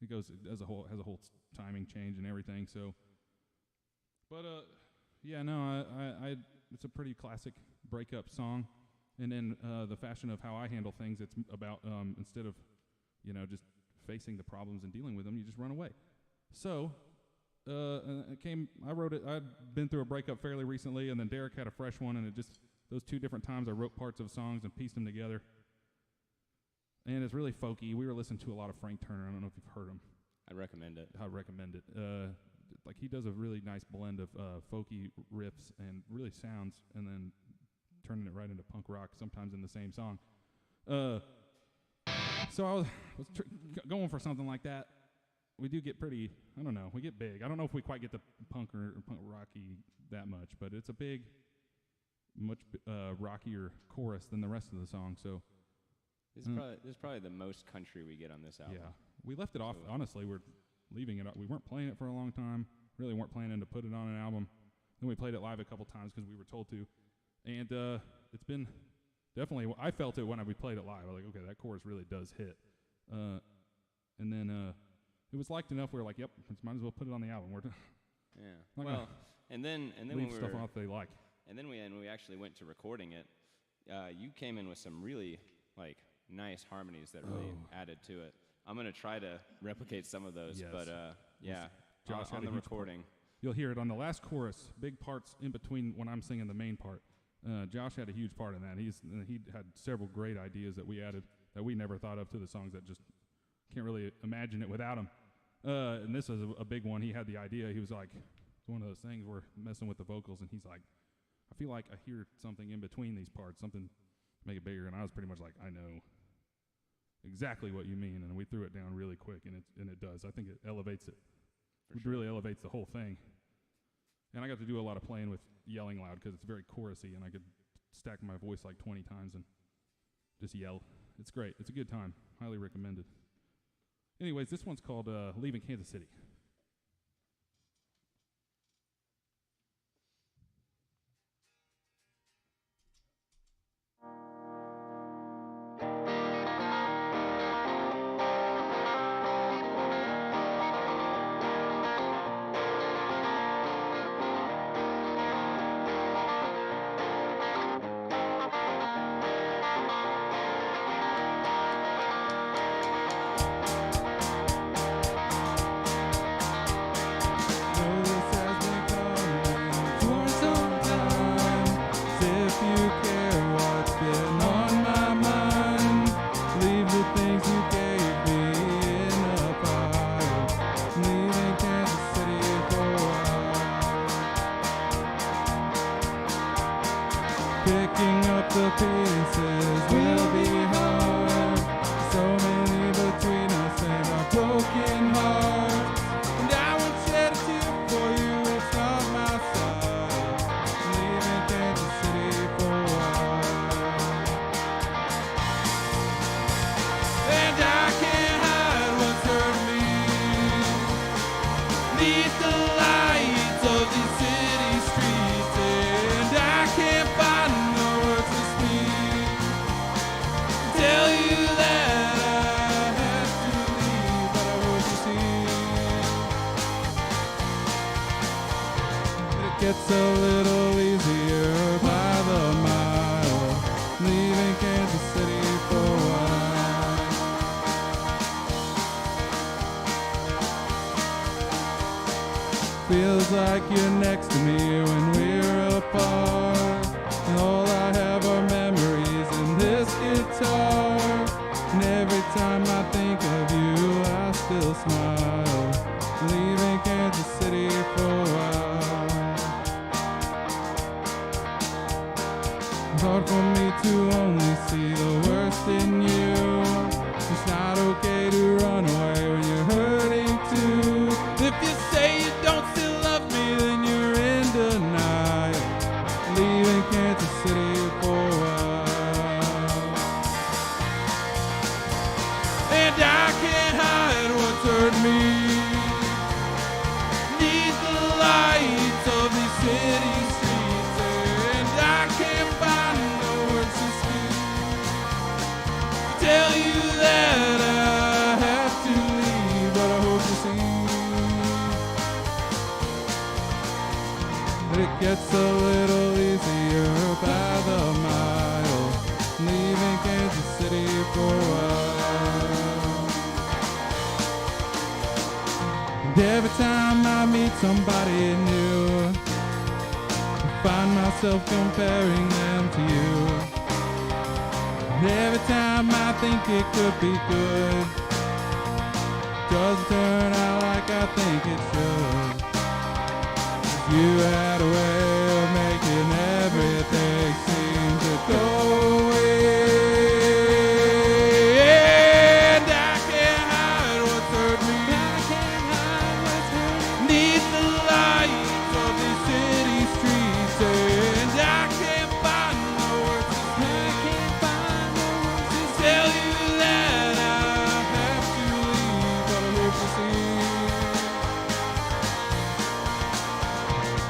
it goes has a whole timing change and everything. So, but yeah, no, I it's a pretty classic breakup song, and then the fashion of how I handle things, it's about instead of just facing the problems and dealing with them, you just run away. So I wrote it. I'd been through a breakup fairly recently, and then Derek had a fresh one, and it just those two different times I wrote parts of songs and pieced them together. And it's really folky. We were listening to a lot of Frank Turner. I don't know if you've heard him. I'd recommend it. I recommend it. Like he does a really nice blend of folky riffs and really sounds, and then turning it right into punk rock, sometimes in the same song. So I was going for something like that. We do get pretty, I don't know, we get big. I don't know if we quite get the punk or punk rocky that much, but it's a big, much rockier chorus than the rest of the song. So This is probably the most country we get on this album. yeah, we left it off. Honestly, we're leaving it. We weren't playing it for a long time. Really weren't planning to put it on an album. Then we played it live a couple times because we were told to, and it's been definitely. I felt it when we played it live. I was like, okay, that chorus really does hit. And then it was liked enough. We were like, yep, might as well put it on the album. We're Yeah. Not Well, and then when leave we stuff were, off they like. and then when we actually went to recording it, you came in with some really nice harmonies that really added to it. I'm gonna try to replicate some of those, Yes. but yeah, Josh had on a the huge part. recording. You'll hear it on the last chorus, big parts in between when I'm singing the main part. Josh had a huge part in that. He had several great ideas that we added that we never thought of to the songs that just can't really imagine it without him. And this is a big one. He had the idea. He was like, it's one of those things we're messing with the vocals, and he's like, I feel like I hear something in between these parts, something to make it bigger. And I was pretty much like, I know exactly what you mean. And we threw it down really quick, and it does. I think it elevates it. It really elevates the whole thing. And I got to do a lot of playing with yelling loud because it's very chorusy, and I could stack my voice like 20 times and just yell. It's great. It's a good time. Highly recommended. Anyways, this one's called Leaving Kansas City. Picking up the pieces will be hard. So many between us and our broken hearts. And I won't shed a tear for you, it's not my side. I'm leaving Kansas City for a while. And I can't hide what's hurt me. Neath the lights of these city streets, and I can't find no words to speak. Tell you that I have to leave, but I hope you see that it gets a little easier by the mile. Leaving Kansas City for a while. Feels like you're next to me when we're apart. And all I have are memories in this guitar. And every time I think of you, I still smile. Leaving Kansas City for a while. It's hard for me to only see the worst in you. It's not okay to run away when you're hurting too. If you say you don't still love me, then you're in denial. Leaving Kansas City for a while. And I can't hide what's hurt me. Neath the lights of these city streets, and I can't find no words to speak. Tell you that I have to leave, but I hope you see that it gets a little easier by the mile. Leaving Kansas City for a while. And every time I meet somebody new, I find myself comparing them to you. And every time I think it could be good, doesn't turn out like I think it should. You had a way of making everything seem to go away. And I can't hide what's hurt me. Neath the lights of these city streets, and I can't find no words to speak. Tell you that I have to leave, but I hope you see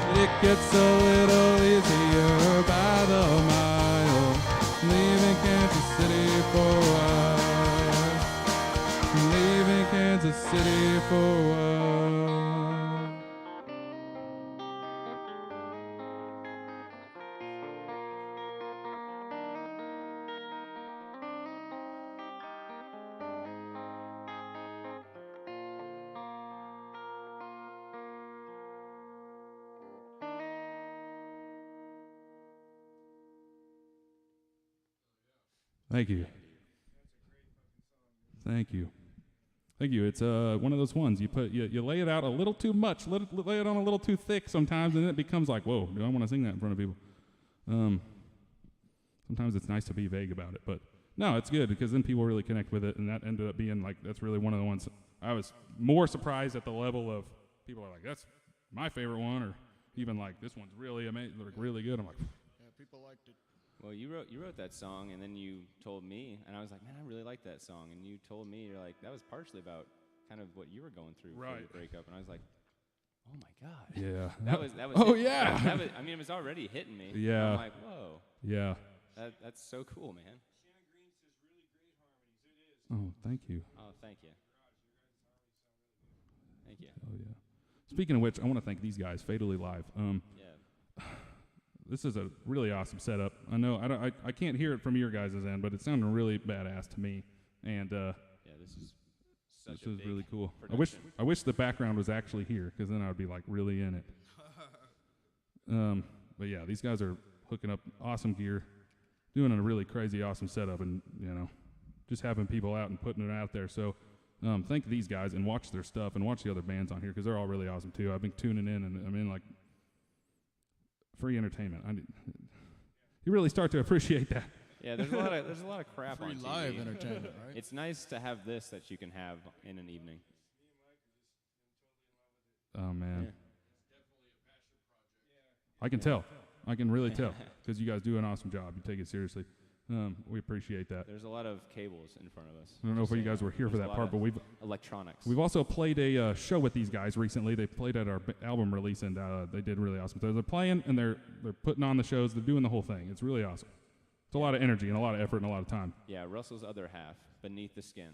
that it gets a little easier by the mile. Leaving Kansas City for a while. Leaving Kansas City for a while. Thank you. Thank you. Thank you. It's one of those ones you lay it out a little too much, lay it on a little too thick sometimes, and then it becomes like, whoa, do I want to sing that in front of people? Sometimes it's nice to be vague about it, but no, it's good because then people really connect with it, and that ended up being like that's really one of the ones I was more surprised at the level of people are like that's my favorite one, or even like this one's really amazing, like really good. I'm like, Yeah, people liked it. Well, you wrote that song, and then you told me, and I was like, man, I really like that song. And you told me, you're like, that was partially about kind of what you were going through for Right. your breakup. And I was like, oh my god. yeah, That was. Oh, hit- yeah. That was, I mean, it was already hitting me. Yeah. I'm like, whoa. yeah. That's so cool, man. Shannon Green says really great harmonies. It is. Oh, thank you. Oh, thank you. Thank you. Oh yeah. Speaking of which, I want to thank these guys, Fatally Live. Yeah. This is a really awesome setup. I know I can't hear it from your guys' end, but it sounded really badass to me. And Yeah, this is such this a was big really cool. production. I wish the background was actually here, because then I would be like really in it. But yeah, these guys are hooking up awesome gear, doing a really crazy awesome setup, and just having people out and putting it out there. So thank these guys and watch their stuff and watch the other bands on here because they're all really awesome too. I've been tuning in, and I'm in like free entertainment. You really start to appreciate that. Yeah, there's a lot of crap Free on TV. live entertainment, right? It's nice to have this that you can have in an evening. Oh man, Yeah. I can tell. I can really tell because you guys do an awesome job. You take it seriously. We appreciate that. There's a lot of cables in front of us. I don't know if you guys were here for There's a that lot part, but of we've electronics. also played a show with these guys recently. They played at our album release, and they did really awesome. So they're playing, and they're putting on the shows. They're doing the whole thing. It's really awesome. It's a lot of energy and a lot of effort and a lot of time. Yeah, Russell's other half, Beneath the Skin.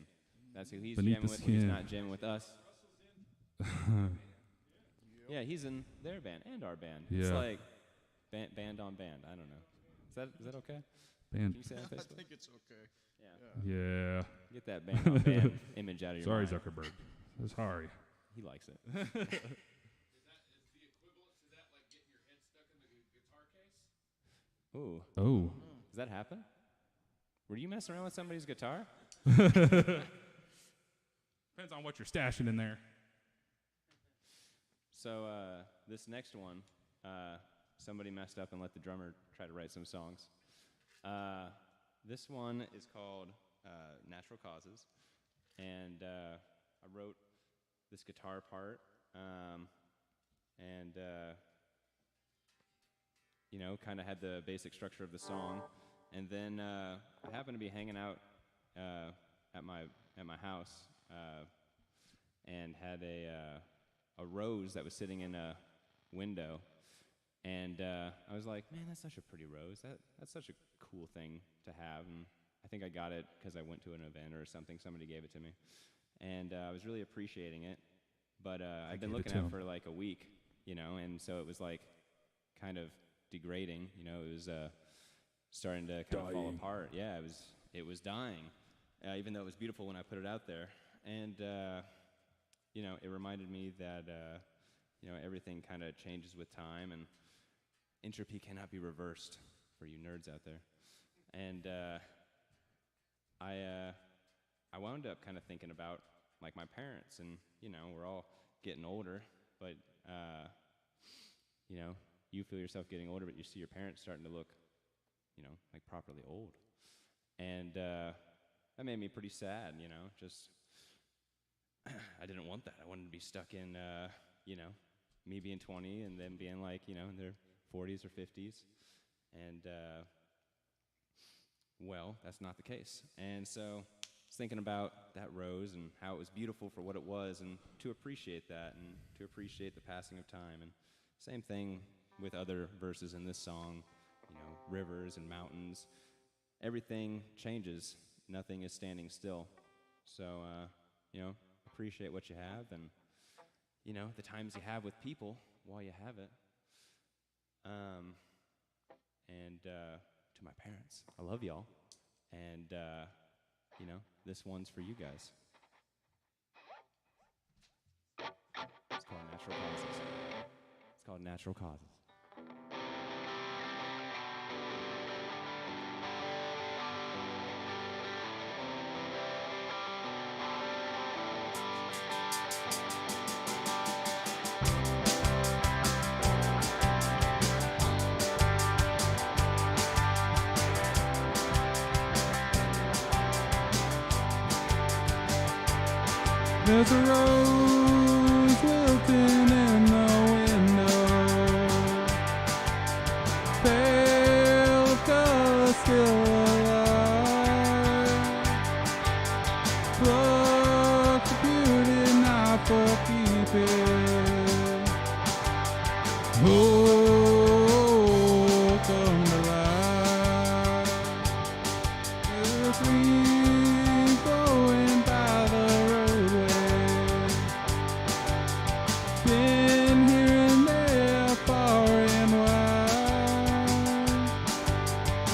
That's who he's Beneath jamming the with when he's Skin. not jamming with us. Yeah, he's in their band and our band. It's Yeah. like band on band. I don't know. Is that okay? Band. Can you say that on I Facebook? think it's okay. Yeah. Yeah. Get that band on band image out of your Sorry, mind. Zuckerberg. Sorry. He likes it. Is the equivalent to that like getting your head stuck in the guitar case? Ooh, Oh. does that happen? Were you messing around with somebody's guitar? Depends on what you're stashing in there. So this next one, somebody messed up and let the drummer try to write some songs. This one is called Natural Causes, and I wrote this guitar part, and kind of had the basic structure of the song, and then I happened to be hanging out at my house and had a rose that was sitting in a window, and I was like, man, that's such a pretty rose. That's such a cool thing to have, and I think I got it because I went to an event or something. Somebody gave it to me, and I was really appreciating it. But I've been gave it looking to at it him. for like a week, and so it was like kind of degrading. It was starting to kind of fall apart. Yeah, it was dying, even though it was beautiful when I put it out there, and it reminded me that everything kind of changes with time, and entropy cannot be reversed for you nerds out there. And I wound up kind of thinking about like my parents, and we're all getting older, but you feel yourself getting older, but you see your parents starting to look like properly old, and that made me pretty sad. Just I didn't want that. I wanted to be stuck in me being 20 and them being like in their 40s or 50s, and well, that's not the case. And so I was thinking about that rose and how it was beautiful for what it was, and to appreciate that and to appreciate the passing of time. And same thing with other verses in this song, rivers and mountains. Everything changes. Nothing is standing still. So, appreciate what you have, and, the times you have with people while you have it. And to my parents, I love y'all. And, this one's for you guys. It's called Natural Causes. It's called Natural Causes. There's a rose wilting in the window, pale of color still alive. Pluck the beauty not for keeping. Oh, come to life. There's wings going by the roadway. Been here and there, far and wide.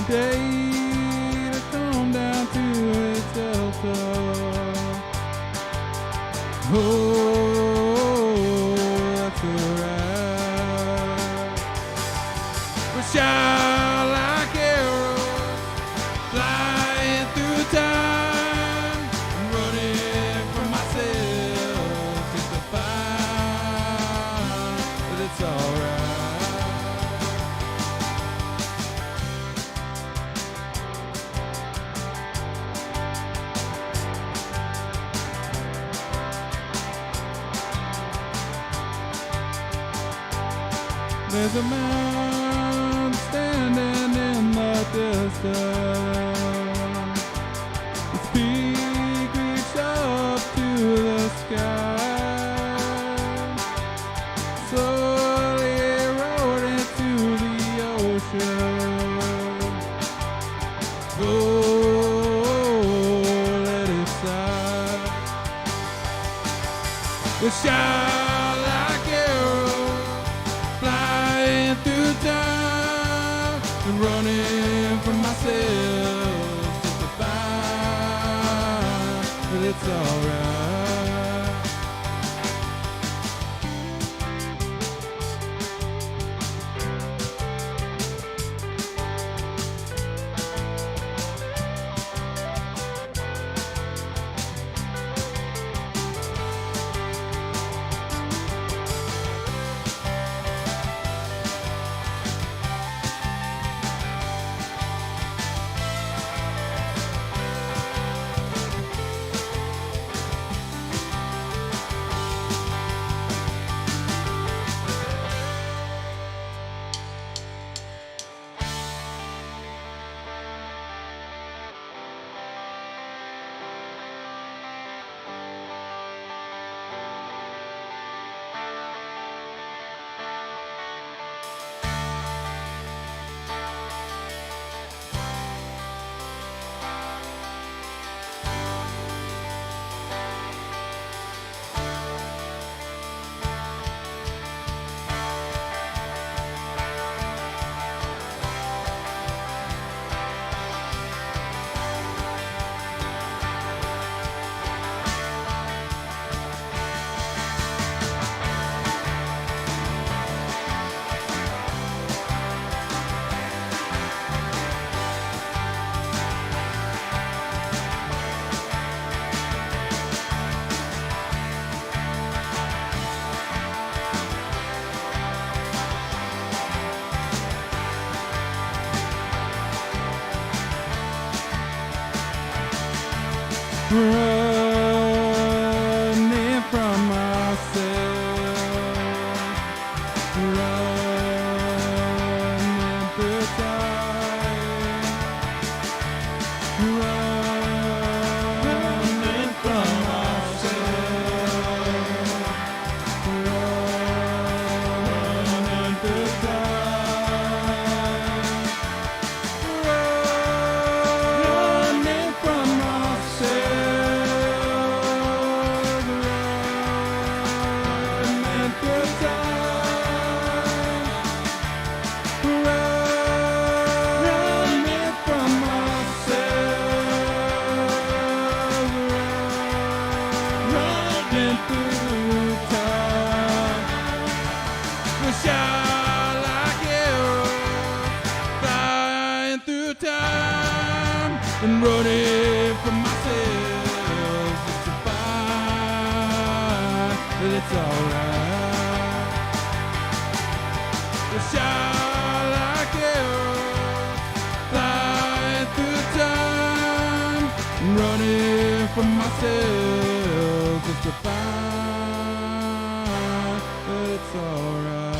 Day to come down to its delta. Oh, that's alright. We shine like arrows, flying through time, running from myself just to find that it's alright. There's a man standing in the distance. His peak reached up to the sky, slowly rode into the ocean. Oh, let it slide. The shine like arrows, flying through time and running from myself just to find that it's alright. Running from myself, running through time, running from myself, running through time, running from myself. Shine like arrows, flying through time and running from myself just to find that it's alright. Shine like arrows, flying through time and running from myself just to find that it's alright.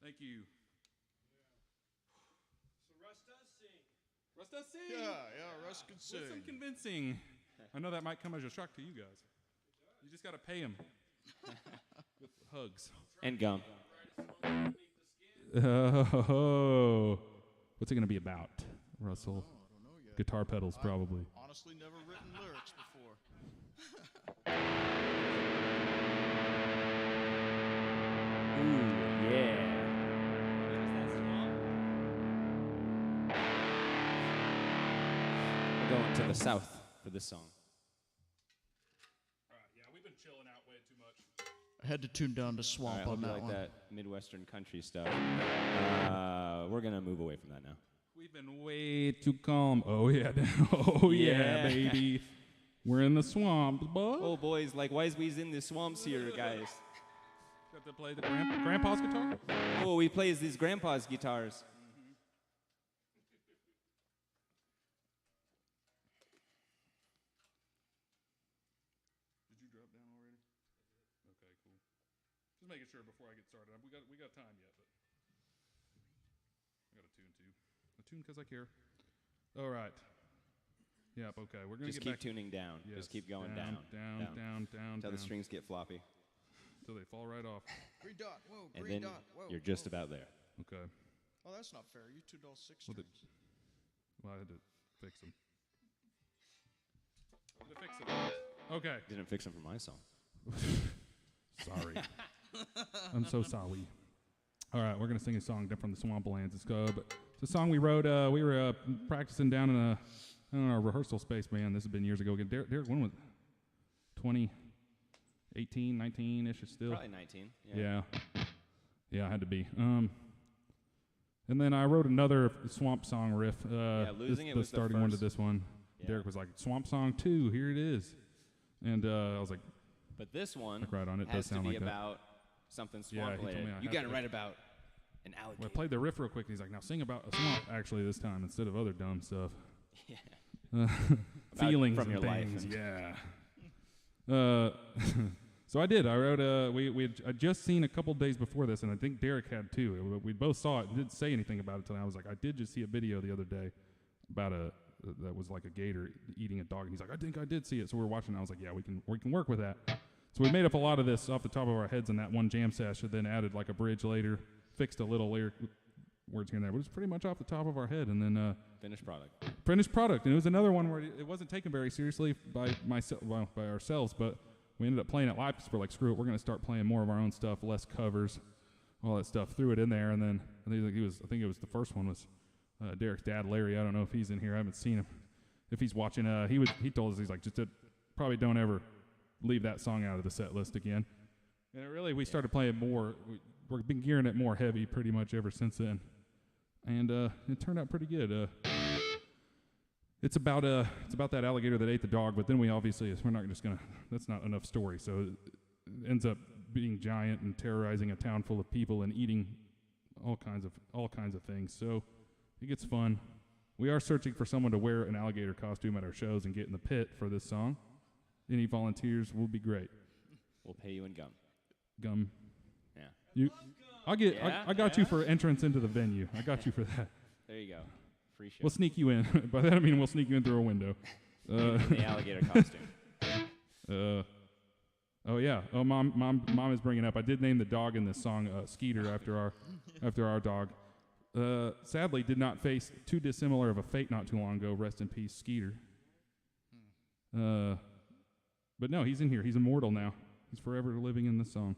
Thank you. So Russ does sing. Russ does sing. Yeah, Russ can With some sing. convincing. I know that might come as a shock to you guys. You just got to pay him with hugs. And gum. Oh, what's it going to be about, Russell? I don't know yet. Guitar pedals, probably. Honestly, never written lyrics before. Ooh, yeah. We're going to the south for this song. All right, yeah, we've been chilling out way too much. I had to tune down to All Swamp right, hope on you that like one. that Midwestern country stuff. We're gonna move away from that now. We've been way too calm. Oh, yeah. Oh, yeah, Yeah. baby. We're in the swamp, bud. Oh, boys, like why is we in the swamps here, guys? Got to play the grandpa's guitar? Oh, we plays these grandpa's guitars. Did you drop down already? Okay, cool. Just making sure before I get started. We got time yet, but I got a tune too. A tune because I care. All right. Yep. Okay. We're gonna Just get keep back. tuning down. Yes, Just keep going down. down. Until the strings get floppy. Until they fall right off. Green dot, whoa, And green then dot, whoa. you're just whoa. about there. Okay. Oh, that's not fair. You tuned all six Well, strings. Well, I had to fix them. Had to fix them. Okay. Didn't fix them for my song. Sorry. I'm so sorry. All right, we're going to sing a song from the Swamplands. It's a song we wrote. We were practicing down in a rehearsal space, man. This has been years ago. Derek, when was it? 2018, 19-ish still? Probably 19. Yeah. Yeah, I had to be. And then I wrote another swamp song riff. Losing It the was the starting one to first. this one. Yeah. Derek was like, Swamp Song 2, here it is. And I was like, But this one Like right on, it has does to sound be like that. about something Yeah, swamp he told related. me I You had got to to. write about an well, I alligator. played the riff real quick, and he's like, now sing about a swamp actually this time instead of other dumb stuff. Yeah. Feelings from and your life things, and- yeah. So I did. I wrote. I'd just seen a couple days before this, and I think Derek had too. We both saw it and didn't say anything about it until I was like, I did just see a video the other day about that was like a gator eating a dog, and he's like, I think I did see it. So we were watching. And I was like, yeah, we can work with that. So we made up a lot of this off the top of our heads in that one jam session, then added like a bridge later, fixed a little lyric words here and there, but it was pretty much off the top of our head, and then. Finished product. Finished product, and it was another one where it wasn't taken very seriously by by ourselves, but we ended up playing it live because we're like, screw it, we're going to start playing more of our own stuff, less covers, all that stuff. Threw it in there, and then I think it was the first one was Derek's dad, Larry. I don't know if he's in here. I haven't seen him. If he's watching, he told us, he's like, probably don't ever leave that song out of the set list again. And it really, we started playing more. We've been gearing it more heavy pretty much ever since then. And it turned out pretty good. It's about that alligator that ate the dog, but then we're not just gonna. That's not enough story. So it ends up being giant and terrorizing a town full of people and eating all kinds of things. So it gets fun. We are searching for someone to wear an alligator costume at our shows and get in the pit for this song. Any volunteers will be great. We'll pay you in gum. Gum. Yeah. I got you for entrance into the venue. I got you for that. There you go. Free show. We'll sneak you in. By that I mean we'll sneak you in through a window. In the alligator costume. Oh yeah. Oh, mom is bringing up. I did name the dog in this song Skeeter after our dog. Sadly, did not face too dissimilar of a fate not too long ago. Rest in peace, Skeeter. But no, he's in here. He's immortal now. He's forever living in this song.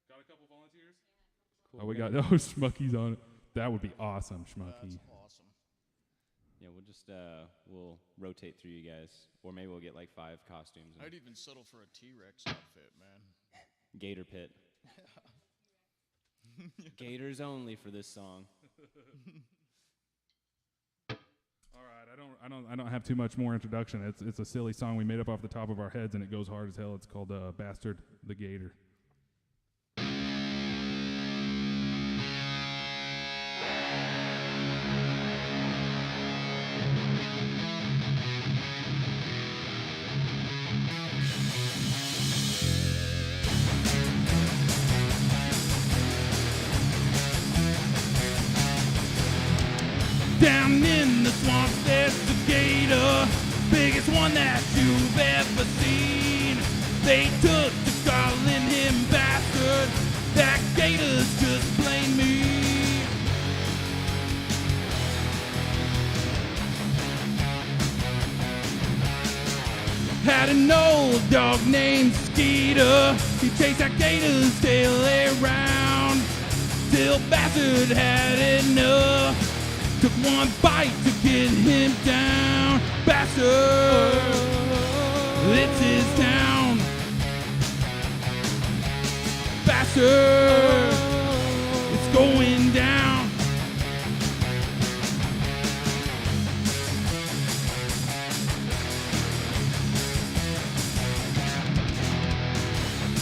Got a couple volunteers? Cool. Oh, we got Schmucky's on it. That would be awesome, Schmucky. That's awesome. Yeah, we'll just we'll rotate through you guys, or maybe we'll get like 5 costumes. And I'd even settle for a T-Rex outfit, man. Gator pit. Gators only for this song. All right, I don't have too much more introduction. It's a silly song we made up off the top of our heads, and it goes hard as hell. It's called "Bastard the Gator." Down in the swamp there's the gator, biggest one that you've ever seen. They took to calling him bastard, that gator's just plain mean. Had an old dog named Skeeter, he chased that gator's tail around, till bastard had enough. Took one bite to get him down. Bastard, it's his town. Bastard, it's going down.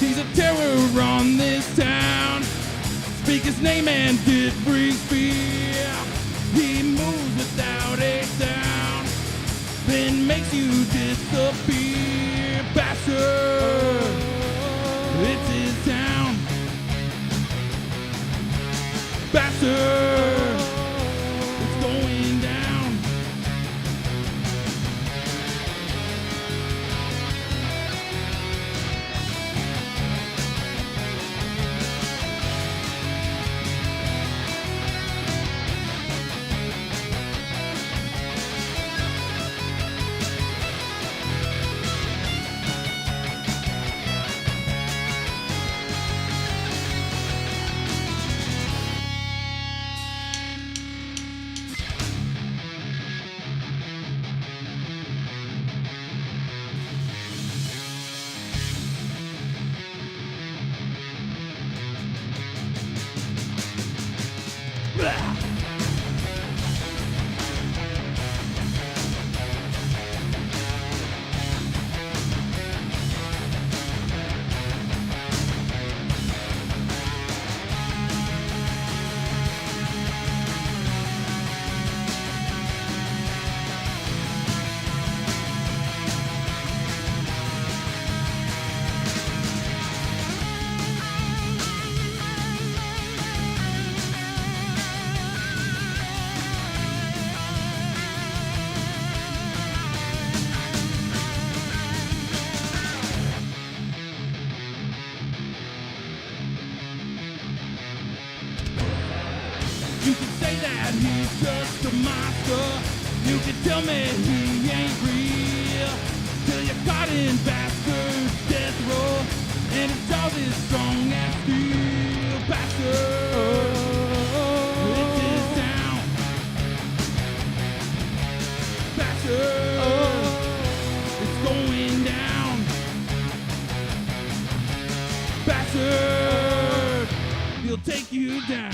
He's a terror on this town. Speak his name and it brings fear. He moves without a sound, then makes you disappear. Bastard, it's his town. Bastard, it's going down. You can say that he's just a monster. You can tell me he ain't real, till you're caught in bastard's death row, and it's all as strong as steel. Bastard, it's his town. Bastard, it's going down. Bastard, he'll take you down.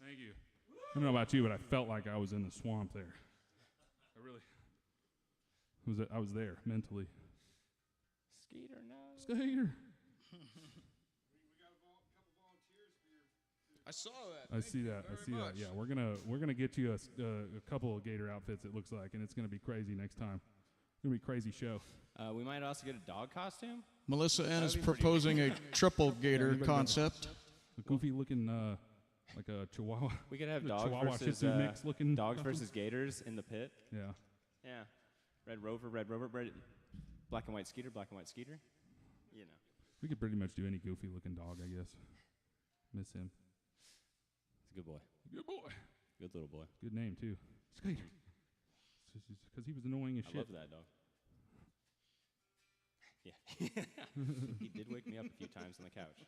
Thank you. I don't know about you, but I felt like I was in the swamp there. I was there mentally. Skeeter, no. Skeeter. I saw that. I see that. Yeah, we're gonna get you a couple of gator outfits. It looks like, and it's gonna be crazy next time. It's gonna be a crazy show. We might also get a dog costume. Melissa N is proposing a triple gator concept. A goofy looking, like a Chihuahua. We could have the dogs Chihuahua versus Shih Tzu mix looking dogs costume. versus gators in the pit. Yeah. Yeah, red rover, black and white Skeeter, black and white Skeeter. You know. We could pretty much do any goofy looking dog, I guess. Miss him. Good boy. Good boy. Good little boy. Good name, too. Skater. Because he was annoying as I shit. love that dog. Yeah. He did wake me up a few times on the couch.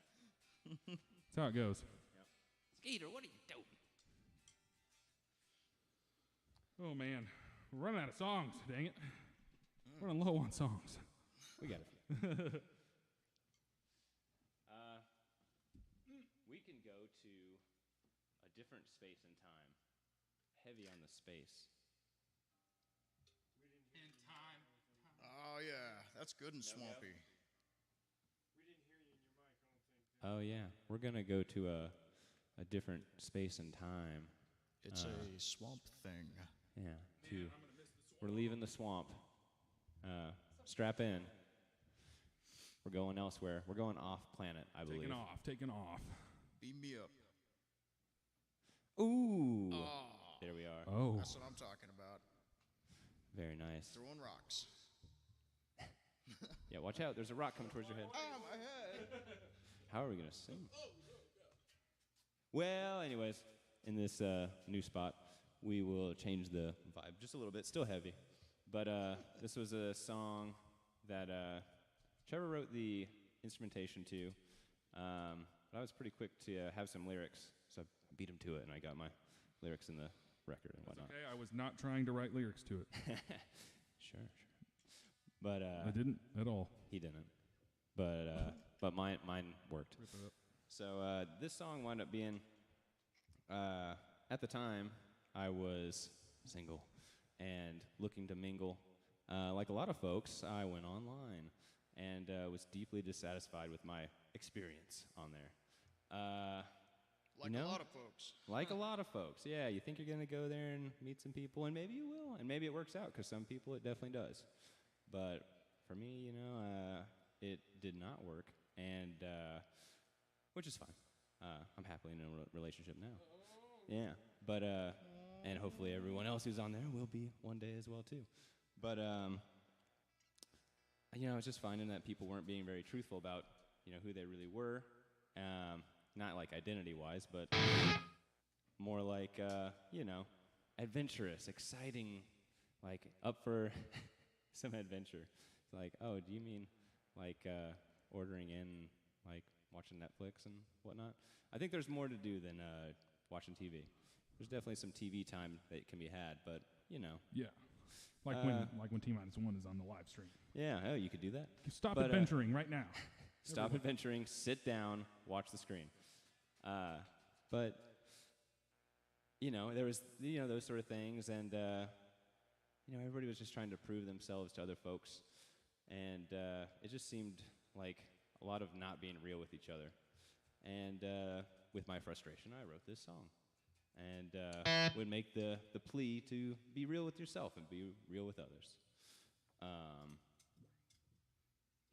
That's how it goes. Skeeter, what are you doing? Oh, man. We're running out of songs, dang it. We're running low on songs. We got it. We can go to a different space and time. Heavy on the space. In time. Oh yeah, that's good and swampy. We didn't hear you in your mic, I don't think. Oh, yeah. We're going to go to a different space and time. It's a swamp thing. Yeah. We're leaving the swamp. Strap in. We're going elsewhere. We're going off planet, I believe. Taking off. Beam me up. Ooh. Oh, There we are. Oh. that's what I'm talking about. Very nice. Throwing rocks. Yeah, watch out. There's a rock coming towards your head. Ah, my head. How are we going to sing? Well, anyways, in this new spot, we will change the vibe just a little bit. Still heavy. But this was a song that Trevor wrote the instrumentation to. But I was pretty quick to have some lyrics, so I beat him to it, and I got my lyrics in the record and whatnot. Okay, I was not trying to write lyrics to it. Sure. But I didn't at all. he didn't. But mine worked. So this song wound up being, at the time, I was single and looking to mingle. Like a lot of folks, I went online and was deeply dissatisfied with my experience on there. Like You know? a lot of folks. Like a lot of folks, yeah. You think you're going to go there and meet some people, and maybe you will, and maybe it works out, because some people it definitely does. But for me, it did not work, and which is fine. I'm happily in a relationship now. Yeah, but and hopefully everyone else who's on there will be one day as well too. But I was just finding that people weren't being very truthful about who they really were. Not like identity-wise, but more like, adventurous, exciting, like up for some adventure. It's like, oh, do you mean like ordering in, like watching Netflix and whatnot? I think there's more to do than watching TV. There's definitely some TV time that can be had, but Yeah. Like when T-1 is on the live stream. Yeah, oh, you could do that. Stop But, adventuring right now. Stop adventuring, sit down, watch the screen. But there was those sort of things, and everybody was just trying to prove themselves to other folks, and it just seemed like a lot of not being real with each other. And with my frustration, I wrote this song, and would make the plea to be real with yourself and be real with others.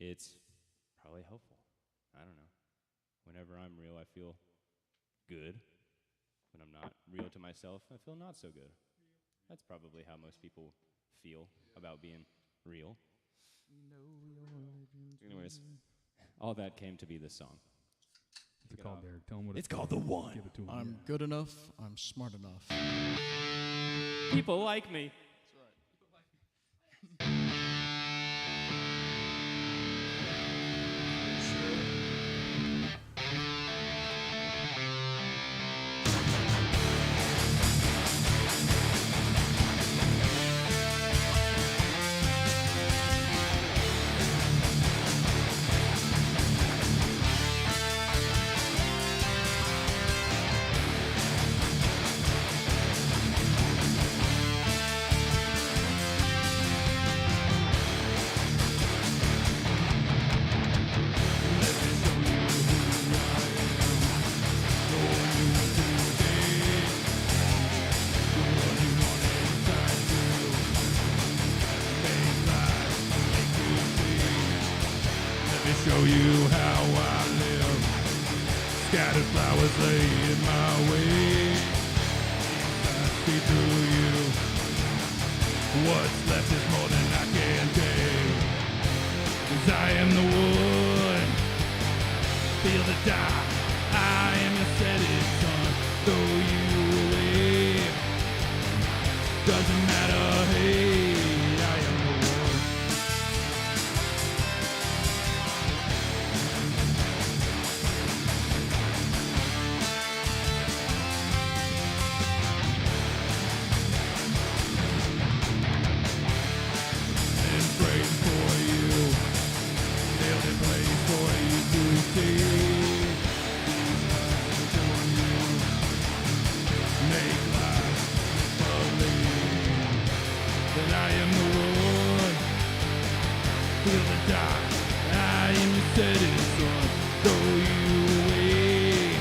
It's probably helpful. I don't know. Whenever I'm real, I feel good. When I'm not real to myself, I feel not so good. That's probably how most people feel about being real. Anyways, all that came to be this song. What's it called, Derek? Tell them what It's called The One. Give it to him. I'm good enough. I'm smart enough. People like me. That's right. Show you how I live. Scattered flowers lay in my way. I see through you. What's left is more than I can take. 'Cause I am the wood. Feel the die. I am the setting sun. throw you away. Doesn't matter, hey, I am the one. And praying for you, nailed in place for you to see. For you, make life believe that I am the one. Feel the dark, I am the setting sun. Throw you away,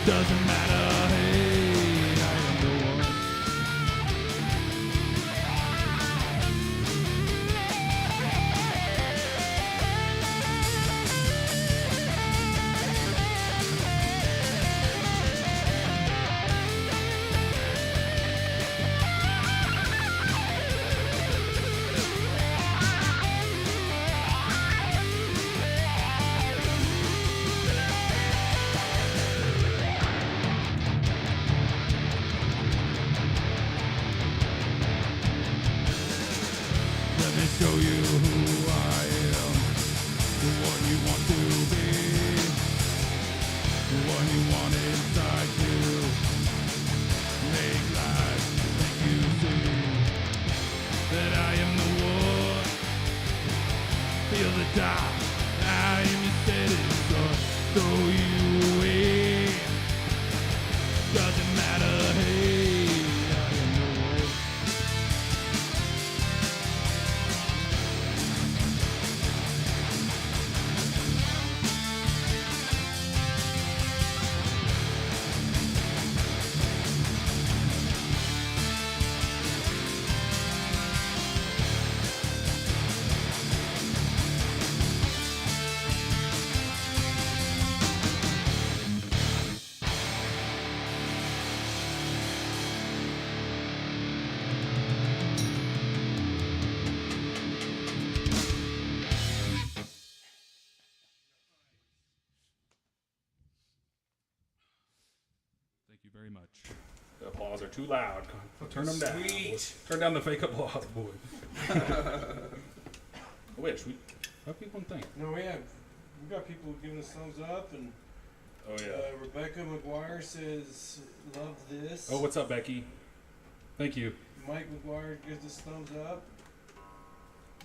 doesn't matter, hey, I am the one. Let me show you who I am, what you want to be, what you want inside you. Make life make you see that I am the one. Feel the dark, I am your setting sun. Throw you away, doesn't matter, hey, I am the one. Thank you very much. The applause are too loud. Turn them down. Sweet. Turn down the fake applause, boy. Which? How people think? No, we got people giving us thumbs up, and Oh, yeah. Rebecca McGuire says, love this. Oh, what's up, Becky? Thank you. Mike McGuire gives us thumbs up.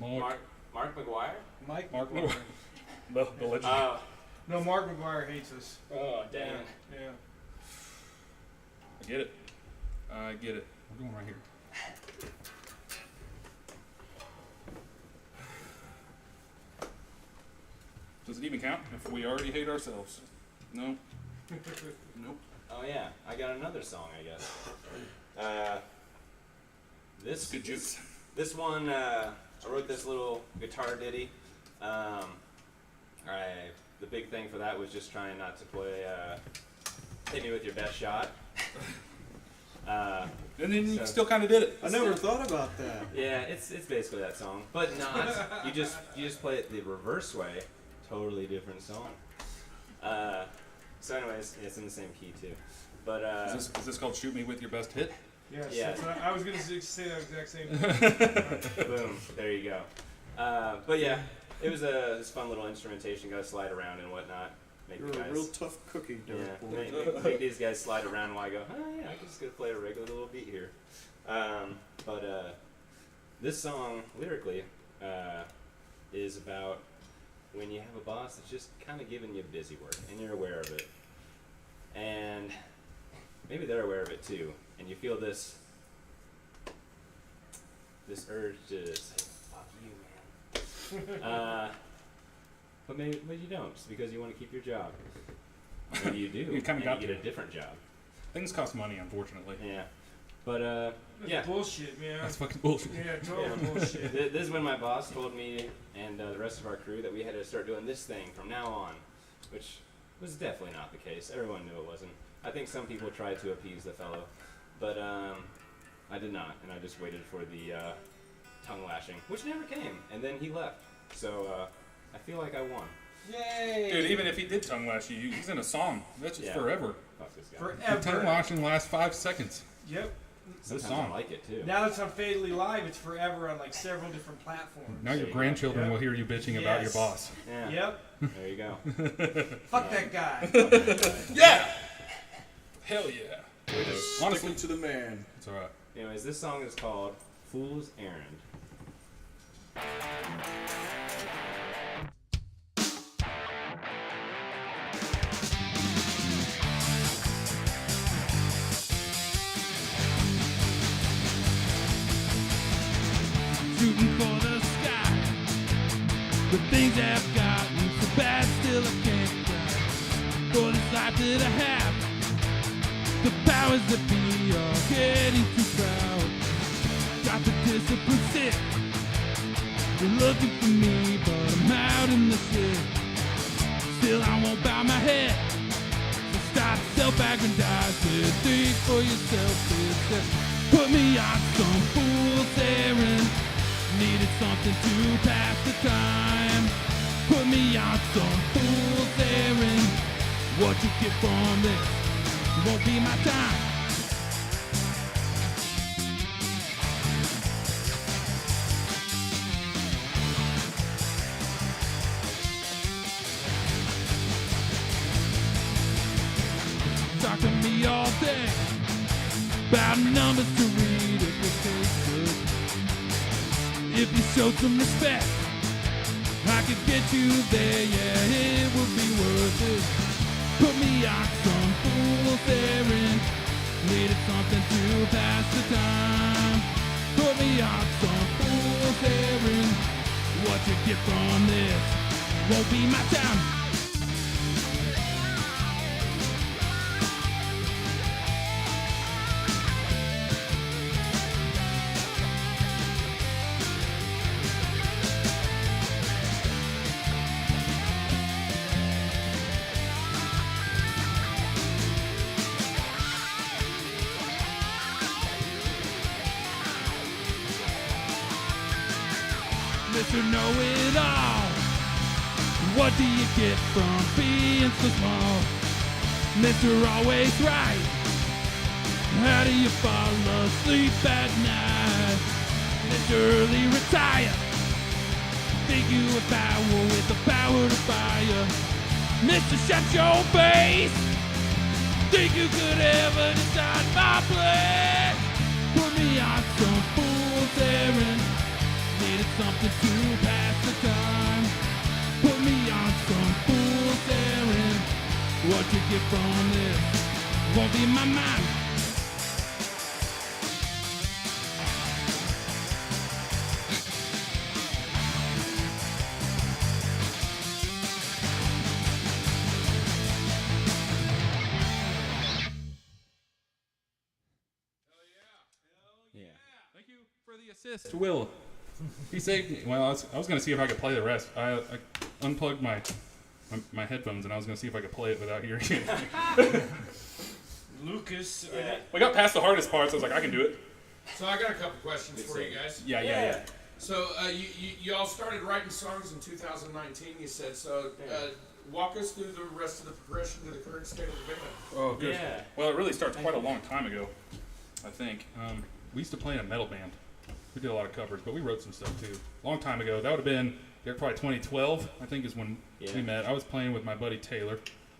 Mark. Mark McGuire? Mike Mark McGuire. The legend. No, Mark McGuire hates us. Oh, damn. Yeah. I get it. I get it. We're going right here. Does it even count if we already hate ourselves? No. Nope. Oh yeah, I got another song, I guess. This Good juice. This one, I wrote this little guitar ditty. The big thing for that was just trying not to play "Hit Me with Your Best Shot." And then you So- still kind of did it. I never thought about that. Yeah, it's basically that song, but not. You just play it the reverse way. Totally different song. So, anyways, it's in the same key too. But Is this called "Shoot Me with Your Best Hit"? Yes. Yeah. I was going to say that exact same thing. boom, there you go. But yeah, it was this fun little instrumentation. Got to slide around and whatnot. Make You're the a guys. real tough cookie, Yeah, Derek boy. make these guys slide around while I go, oh yeah, I can just go play a regular little beat here. But this song, lyrically, is about when you have a boss that's just kind of giving you busy work, and you're aware of it. And maybe they're aware of it too, and you feel this urge to say, fuck you, man. But you don't, just because you want to keep your job. Maybe you do, You kinda and got you get to. a different job. Things cost money, unfortunately. Yeah. But, That's yeah. bullshit, man. That's fucking bullshit. Yeah, total Yeah. bullshit. This is when my boss told me and the rest of our crew that we had to start doing this thing from now on, which was definitely not the case. Everyone knew it wasn't. I think some people tried to appease the fellow, but I did not, and I just waited for the tongue lashing, which never came, and then he left. So I feel like I won. Yay! Dude, even if he did tongue lash you, he's in a song. That's just Yeah. forever. Fuck this guy. The tongue Forever. lashing lasts 5 seconds. Yep. Sometimes song. I like it too. Now it's on Fatally Live. It's forever on like several different platforms. Now your There you grandchildren go. will hear you bitching about your Yes. boss. Yeah. Yep. There you go. Fuck that guy. Yeah! Hell yeah. Honestly, Sticking to the man. it's alright. Anyways, this song is called Fool's Errand. Shooting for the sky. The things I've gotten so bad, still I can't cry. For this life that I have, the powers that be are getting too proud. Got the discipline sick. They're looking for me, but I'm out in the shit. Still I won't bow my head. So stop self-aggrandizing. Think for yourself. Put me on some fool's errand. Needed something to pass the time. Put me on some fool's errand. What you get from this won't be my time. Talk to me all day about numbers to read if it tastes good. If you showed some respect, I could get you there, yeah, it would be worth it. Put me on some fool's errand. Needed something to pass the time. Put me on some fool's errand. What you get from this won't be my time. Mr. Know-It-All, what do you get from being so small? Mr. Always Right, how do you fall asleep at night? Mr. Early Retire, think you have power with the power to fire? Mr. Shut Your Face, think you could ever decide my place? Put me on some fool's errand. Needed something to pass the time. Put me on some fool's errand. What you get from this won't be in my mind. Yeah. Thank you for the assist, Will. He saved me. Well, I was going to see if I could play the rest. I unplugged my headphones, and I was going to see if I could play it without hearing it. Lucas. Yeah. We got past the hardest parts. I was like, I can do it. So I got a couple questions for you guys. Yeah. So you all started writing songs in 2019, you said. So walk us through the rest of the progression to the current state of the band. Oh, good. Yeah. Well, it really starts quite a long time ago, I think. We used to play in a metal band. We did a lot of covers, but we wrote some stuff too. Long time ago. That would have been probably 2012, I think, is when we met. I was playing with my buddy Taylor,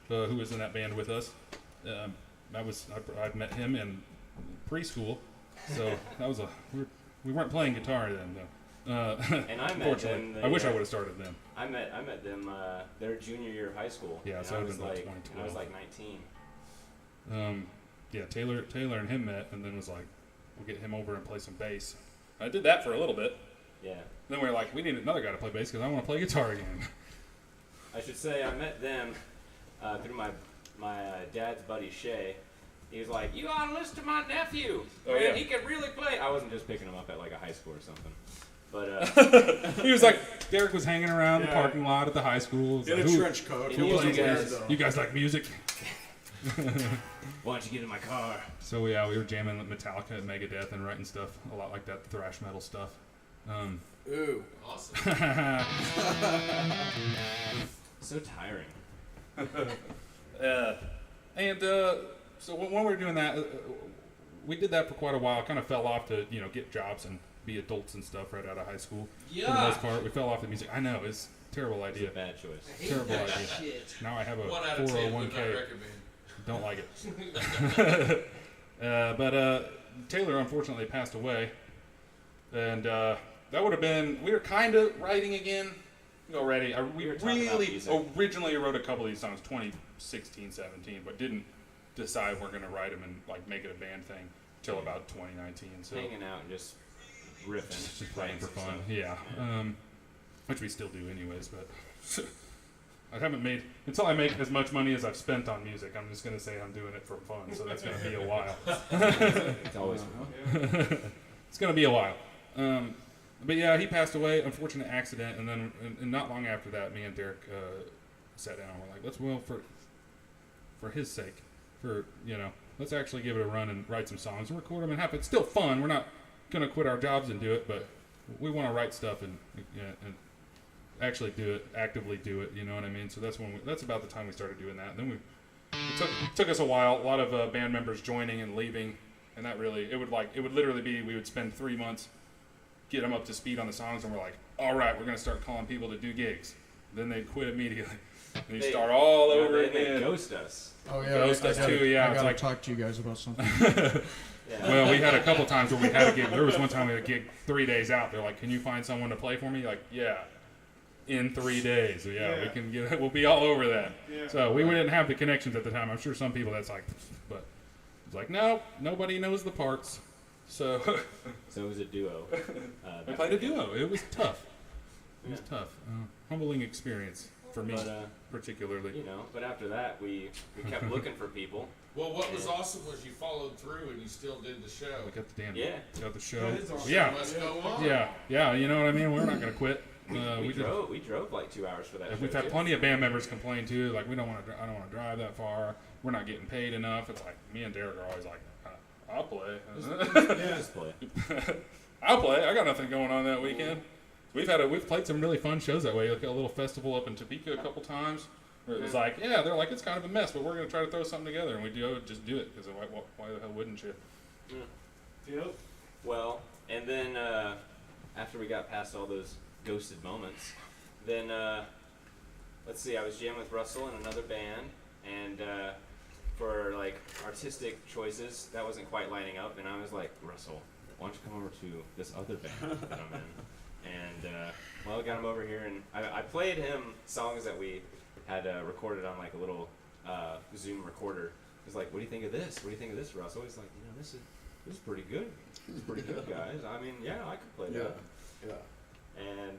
who was in that band with us. I'd met him in preschool, so that was we weren't playing guitar then though. And I met Unfortunately, them. I wish I would have started then. I met them their junior year of high school. Yeah, and so I it would was have been like, about 2012. I was like 19. Yeah, Taylor and him met, and then was like, we'll get him over and play some bass. I did that for a little bit. Yeah. Then we were like, we need another guy to play bass because I want to play guitar again. I should say I met them through my dad's buddy Shay. He was like, "You ought to listen to my nephew. Oh, Man, yeah. he can really play." I wasn't just picking him up at like a high school or something, but He was like, Derek was hanging around the parking lot at the high school. In a Who- trench coat. Who He wasn't you guys- weird, though. You guys like music? why don't you get in my car? So yeah, we were jamming with Metallica and Megadeth and writing stuff a lot like that, thrash metal stuff. Ooh. Awesome. So tiring. So when we were doing that, we did that for quite a while. Kind of fell off to get jobs and be adults and stuff right out of high school. For the most part, we fell off the music. I know, it's a terrible It's idea. a bad choice. Terrible idea. Now I have a 1 out of 10 would not 401k. recommend. Don't like it. But Taylor unfortunately passed away, and that would have been. We were kind of writing again already. We were talking about really music. originally wrote a couple of these songs 2016, 17, but didn't decide we're gonna write them and like make it a band thing till about 2019. So Hanging out and just riffing. just playing for some fun. stuff. Yeah. Which we still do anyways, but I haven't made until I make as much money as I've spent on music. I'm just gonna say I'm doing it for fun, so that's gonna be a while. It's always It's gonna be a while. But yeah, he passed away, unfortunate accident, and then and not long after that, me and Derek sat down. And we're like, let's for his sake, let's actually give it a run and write some songs and record them and have it. It's still fun. We're not gonna quit our jobs and do it, but we want to write stuff and actually do it, actively do it. You know what I mean? So that's about the time we started doing that. And then it took us a while. A lot of band members joining and leaving, and that really it would literally be we would spend 3 months, get them up to speed on the songs, and we're like, all right, we're gonna start calling people to do gigs. Then they'd quit immediately. And you start all over They again. ghost us. Oh yeah, Ghost us too, yeah, I it's gotta like- talk to you guys about something. Yeah. Well, we had a couple times where we had a gig. There was one time we had a gig 3 days out. They're like, "Can you find someone to play for me?" Like, yeah, in 3 days. So, yeah, we can get. We'll be all over that. Yeah. So we didn't have the connections at the time. I'm sure some people that's like, but it's like, no, nobody knows the parts. So So it was a duo. we played a duo. It was tough. It was tough. Humbling experience for me, But, particularly. but after that, we kept looking for people. Well, what was awesome was you followed through and you still did the show. We got the damn. Yeah. Got the show. That is awesome. Yeah. Must go on. Yeah. You know what I mean? We're not gonna quit. We did- drove like 2 hours for that. We've show, had too. plenty of band members complain too, like I don't want to drive that far. We're not getting paid enough. It's like me and Derek are always like, I'll play. Just play. I'll play. I got nothing going on that weekend. We've played some really fun shows that way. Like a little festival up in Topeka a couple times. Where it was like, yeah, they're like it's kind of a mess, but we're gonna try to throw something together, and we just do it because why the hell wouldn't you? Yep. Well, and then after we got past all those ghosted moments, then let's see, I was jamming with Russell in another band, and for like artistic choices, that wasn't quite lining up, and I was like, Russell, why don't you come over to this other band that I'm in? And well, I got him over here, and I played him songs that we had recorded on like a little Zoom recorder. He's like, "What do you think of this? What do you think of this, Russell?" He's like, "This is pretty good. This is pretty good, guys. I mean, yeah, I could play that." Yeah. And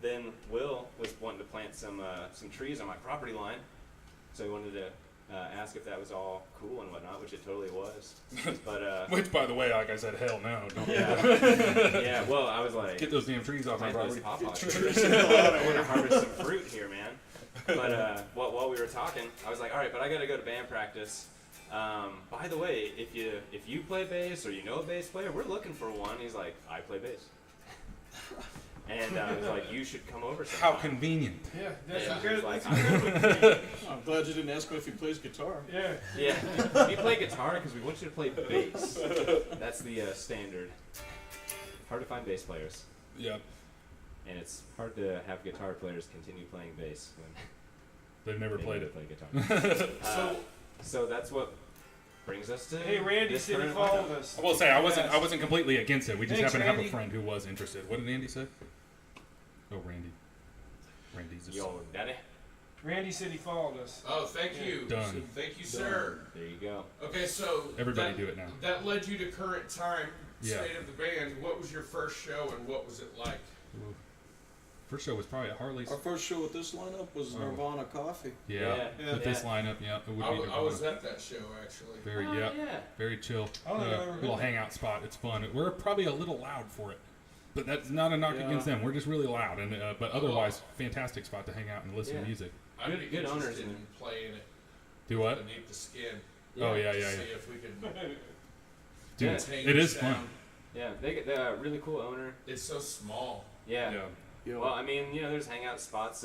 then Will was wanting to plant some trees on my property line, so he wanted to ask if that was all cool and whatnot, which it totally was. But Which, by the way, like I said, hell no, don't yeah. Well, I was like, get those damn trees off my plant those property. pawpaw trees. I want to harvest some fruit here, man. But while we were talking, I was like, all right, but I got to go to band practice. By the way, if you play bass or you know a bass player, we're looking for one. He's like, I play bass. And I was like, you should come over sometime. How convenient. Yeah, that's Yeah, a good. he's like, That's a good. I'm glad you didn't ask him if he plays guitar. Yeah. yeah, we play guitar because we want you to play bass. That's the standard. Hard to find bass players. Yeah, And it's hard to have guitar players continue playing bass when they've never they played never it. play guitar. So that's what brings us to Hey, Randy this City current followed lineup. us. I will say I wasn't completely against it. We just Thanks, happened to have Randy. a friend who was interested. What did Andy say? Oh, Randy. Randy's a Yo, daddy. Randy said he followed us. Oh, thank you. Done. Thank you, sir. There you go. Okay, so Everybody that, do it now. That led you to current time, Yeah. state of the band. What was your first show and what was it like? Ooh. First show was probably at Harley's. Our first show with this lineup was Oh. Nirvana Coffee. Yeah, Yeah. with this lineup, yeah, it would I be. wa- I was at that show actually. very, Oh, yeah, yeah. very chill. I don't think I've ever been Little there. hangout spot. It's fun. We're probably a little loud for it, but that's not a knock Yeah. against them. We're just really loud, and but otherwise, fantastic spot to hang out and listen Yeah. to music. I'd Good- be good owners interested in in playing it Do what? beneath the skin. Oh yeah, to yeah, see yeah. if we can Dude, maintain it the is sound. fun. Yeah, they get the really cool owner. It's so small. Yeah. Yeah. Yeah. Well, I mean, there's hangout spots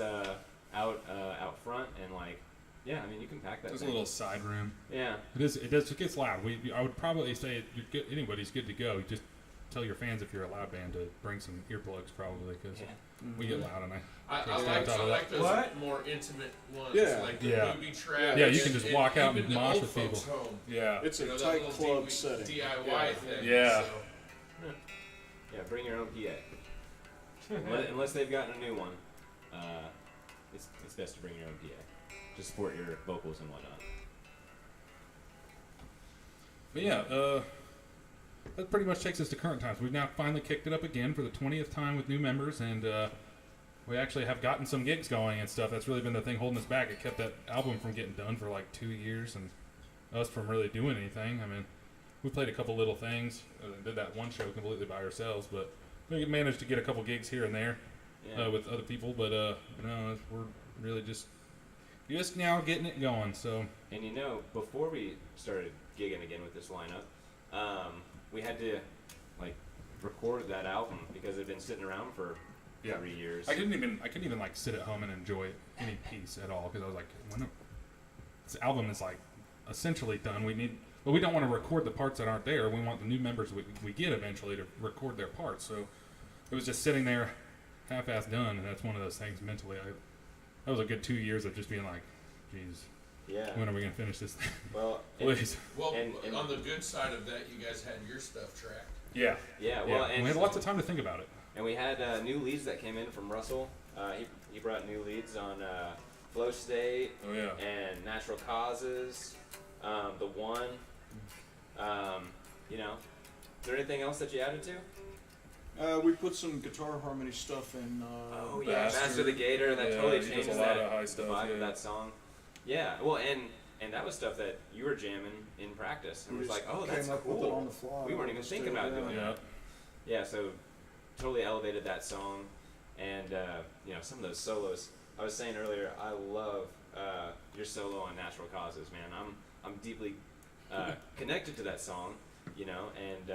out front, and like, yeah, I mean, you can pack that. There's a thing. little side room. Yeah. It gets loud. I would probably say anybody's good to go. Just tell your fans if you're a loud band to bring some earplugs, probably, because we get loud, and I like those more intimate ones, like the booby trap. Yeah, you can just walk out and mosh with people. Home. Yeah, It's a tight club setting. DIY thing. Yeah. So. Yeah, bring your own PA. Unless they've gotten a new one, it's best to bring your own PA to support your vocals and whatnot. But yeah, that pretty much takes us to current times. We've now finally kicked it up again for the 20th time with new members, and we actually have gotten some gigs going and stuff. That's really been the thing holding us back. It kept that album from getting done for like 2 years, and us from really doing anything. I mean, we played a couple little things, did that one show completely by ourselves, but we managed to get a couple gigs here and there with other people. But no, we're really just now getting it going. So, and before we started gigging again with this lineup, we had to like record that album because it had been sitting around for 3 years. I couldn't even like sit at home and enjoy any piece at all, because I was like, this album is like essentially done. But we don't want to record the parts that aren't there. We want the new members we get eventually to record their parts. So it was just sitting there, half-assed done, and that's one of those things mentally. That was a good 2 years of just being like, geez, when are we gonna finish this thing? Well, please. And on the good side of that, you guys had your stuff tracked. Yeah. Well, and we had lots of time to think about it. And we had new leads that came in from Russell. He brought new leads on Flow State and Natural Causes, The One. Is there anything else that you added to? We put some guitar harmony stuff in. Master the Gator. That totally he does changed a lot of high stuff, the vibe of that song. Yeah. Well, and that was stuff that you were jamming in practice, and We was like, just oh, that's came up cool. with it on the fly. We weren't even thinking about doing that. Yeah. So totally elevated that song, and some of those solos. I was saying earlier, I love your solo on Natural Causes, man. I'm deeply connected to that song, and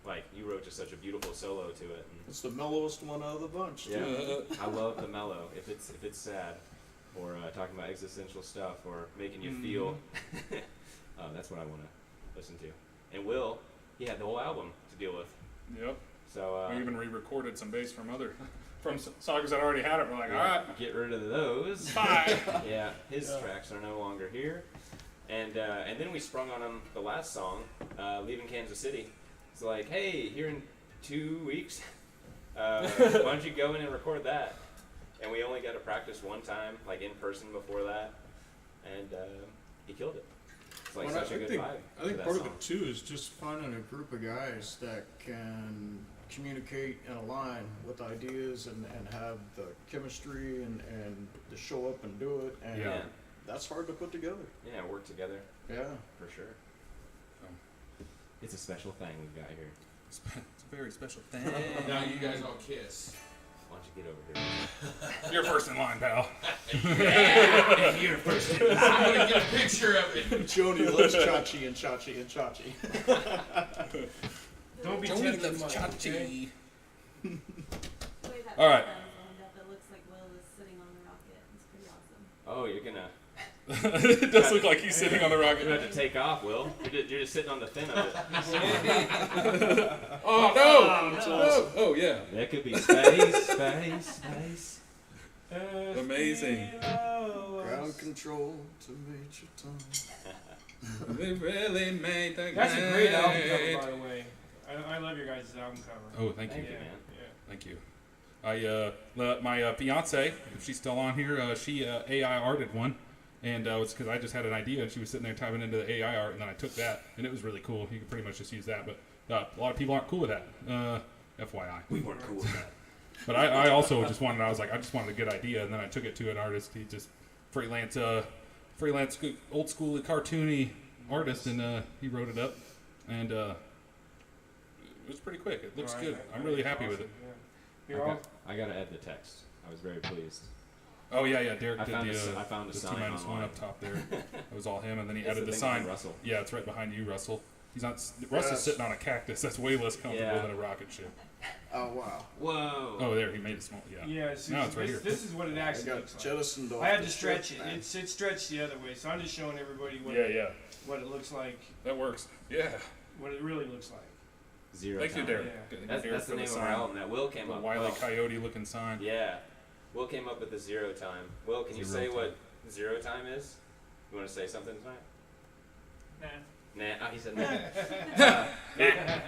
like you wrote just such a beautiful solo to it. And It's the mellowest one out of the bunch. yeah, Too. I love the mellow. If it's sad, or talking about existential stuff, or making you feel, that's what I want to listen to. And Will, he had the whole album to deal with. Yep. So we even re-recorded some bass from songs that already had it. We're like, all right, get rid of those. bye. Yeah, his tracks are no longer here. And then we sprung on him the last song, Leaving Kansas City. It's like, hey, here in 2 weeks, why don't you go in and record that? And we only got to practice one time, like in person before that, and he killed it. It's like such a good vibe. I think to that part song. of it too is just finding a group of guys that can communicate in a line with ideas and have the chemistry and to show up and do it. And Yeah. that's hard to put together. Yeah, work together Yeah. for sure. It's a special thing we've got here. It's a very special thing. Now you guys all kiss. Why don't you get over here? You're first in line, pal. You're first. I'm gonna get a picture of it. Joni loves Chachi and Chachi and Chachi. Don't be Joni tempted, loves Mike, Chachi. okay? All right. That looks like Will is sitting on the rocket. It's pretty awesome. Oh, you're gonna. It does look like he's sitting on the You're rocket. gonna have to take off, Will. You're just sitting on the fin of it. Oh no! Oh yeah! That could be space. Amazing. Ground control to Major Tom. We really made the That's a great album cover, grade. by the way. I love your guys' album cover. Oh, thank you. Thank you, Yeah, man. yeah. Thank you. My fiance, if she's still on here, she AI arted one, and it's because I just had an idea, and she was sitting there typing into the AI art, and then I took that, and it was really cool. You can pretty much just use that, but a lot of people aren't cool with that. FYI. We weren't cool with that. But I also just wanted. I was like, I just wanted a good idea, and then I took it to an artist. He just freelance old school cartoony artist, and he wrote it up, and it was pretty quick. It looks good. I'm really happy with it. Yeah. You're all, I gotta add the text. I was very pleased. Oh yeah, Derek I did found the I found a the sign T-1 online. up top there. It was all him, and then he It's added the thing sign. by Russell. Yeah, it's right behind you, Russell. He's not. Russ is sitting on a cactus. That's way less comfortable than a rocket ship. Oh wow. Whoa. Oh, there, he made it small. Yeah. Yeah, so Now it's right this, here. this is what it I actually got looks like. jettisoned off I had the to stretch ship, it. man. It stretched the other way, so I'm just showing everybody what Yeah. what it looks like, That works. Yeah. what it really looks like. Zero Thank you, time. Derek. Yeah. That's the name of our album that Will came The up Wile E. with. Coyote looking sign. Yeah. Will came up with the zero time. Will, can you Zero say time. what zero time is? You want to say something tonight? Nah. Nah. Oh, he said nah.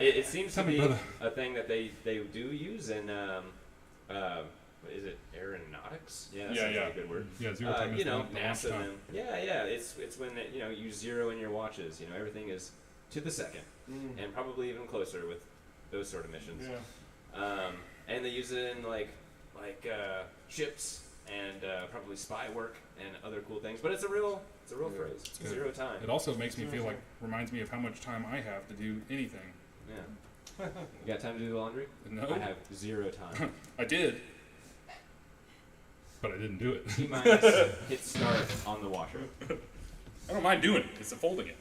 It seems to Tell me, be brother. a thing that they do use in what is it, aeronautics? Yeah, that sounds like a good word. Yeah, zero time is You know, the launch NASA. time. Them. Yeah. It's when you zero in your watches. You know, everything is to the second, and probably even closer with those sort of missions. Yeah. And they use it in like ships and probably spy work and other cool things. But it's a real phrase. good. Zero time. It also makes me feel like, reminds me of how much time I have to do anything. Yeah. You got time to do the laundry? No. I have zero time. I did. But I didn't do it. T minus hit start on the washer. I don't mind doing it. It's the folding it.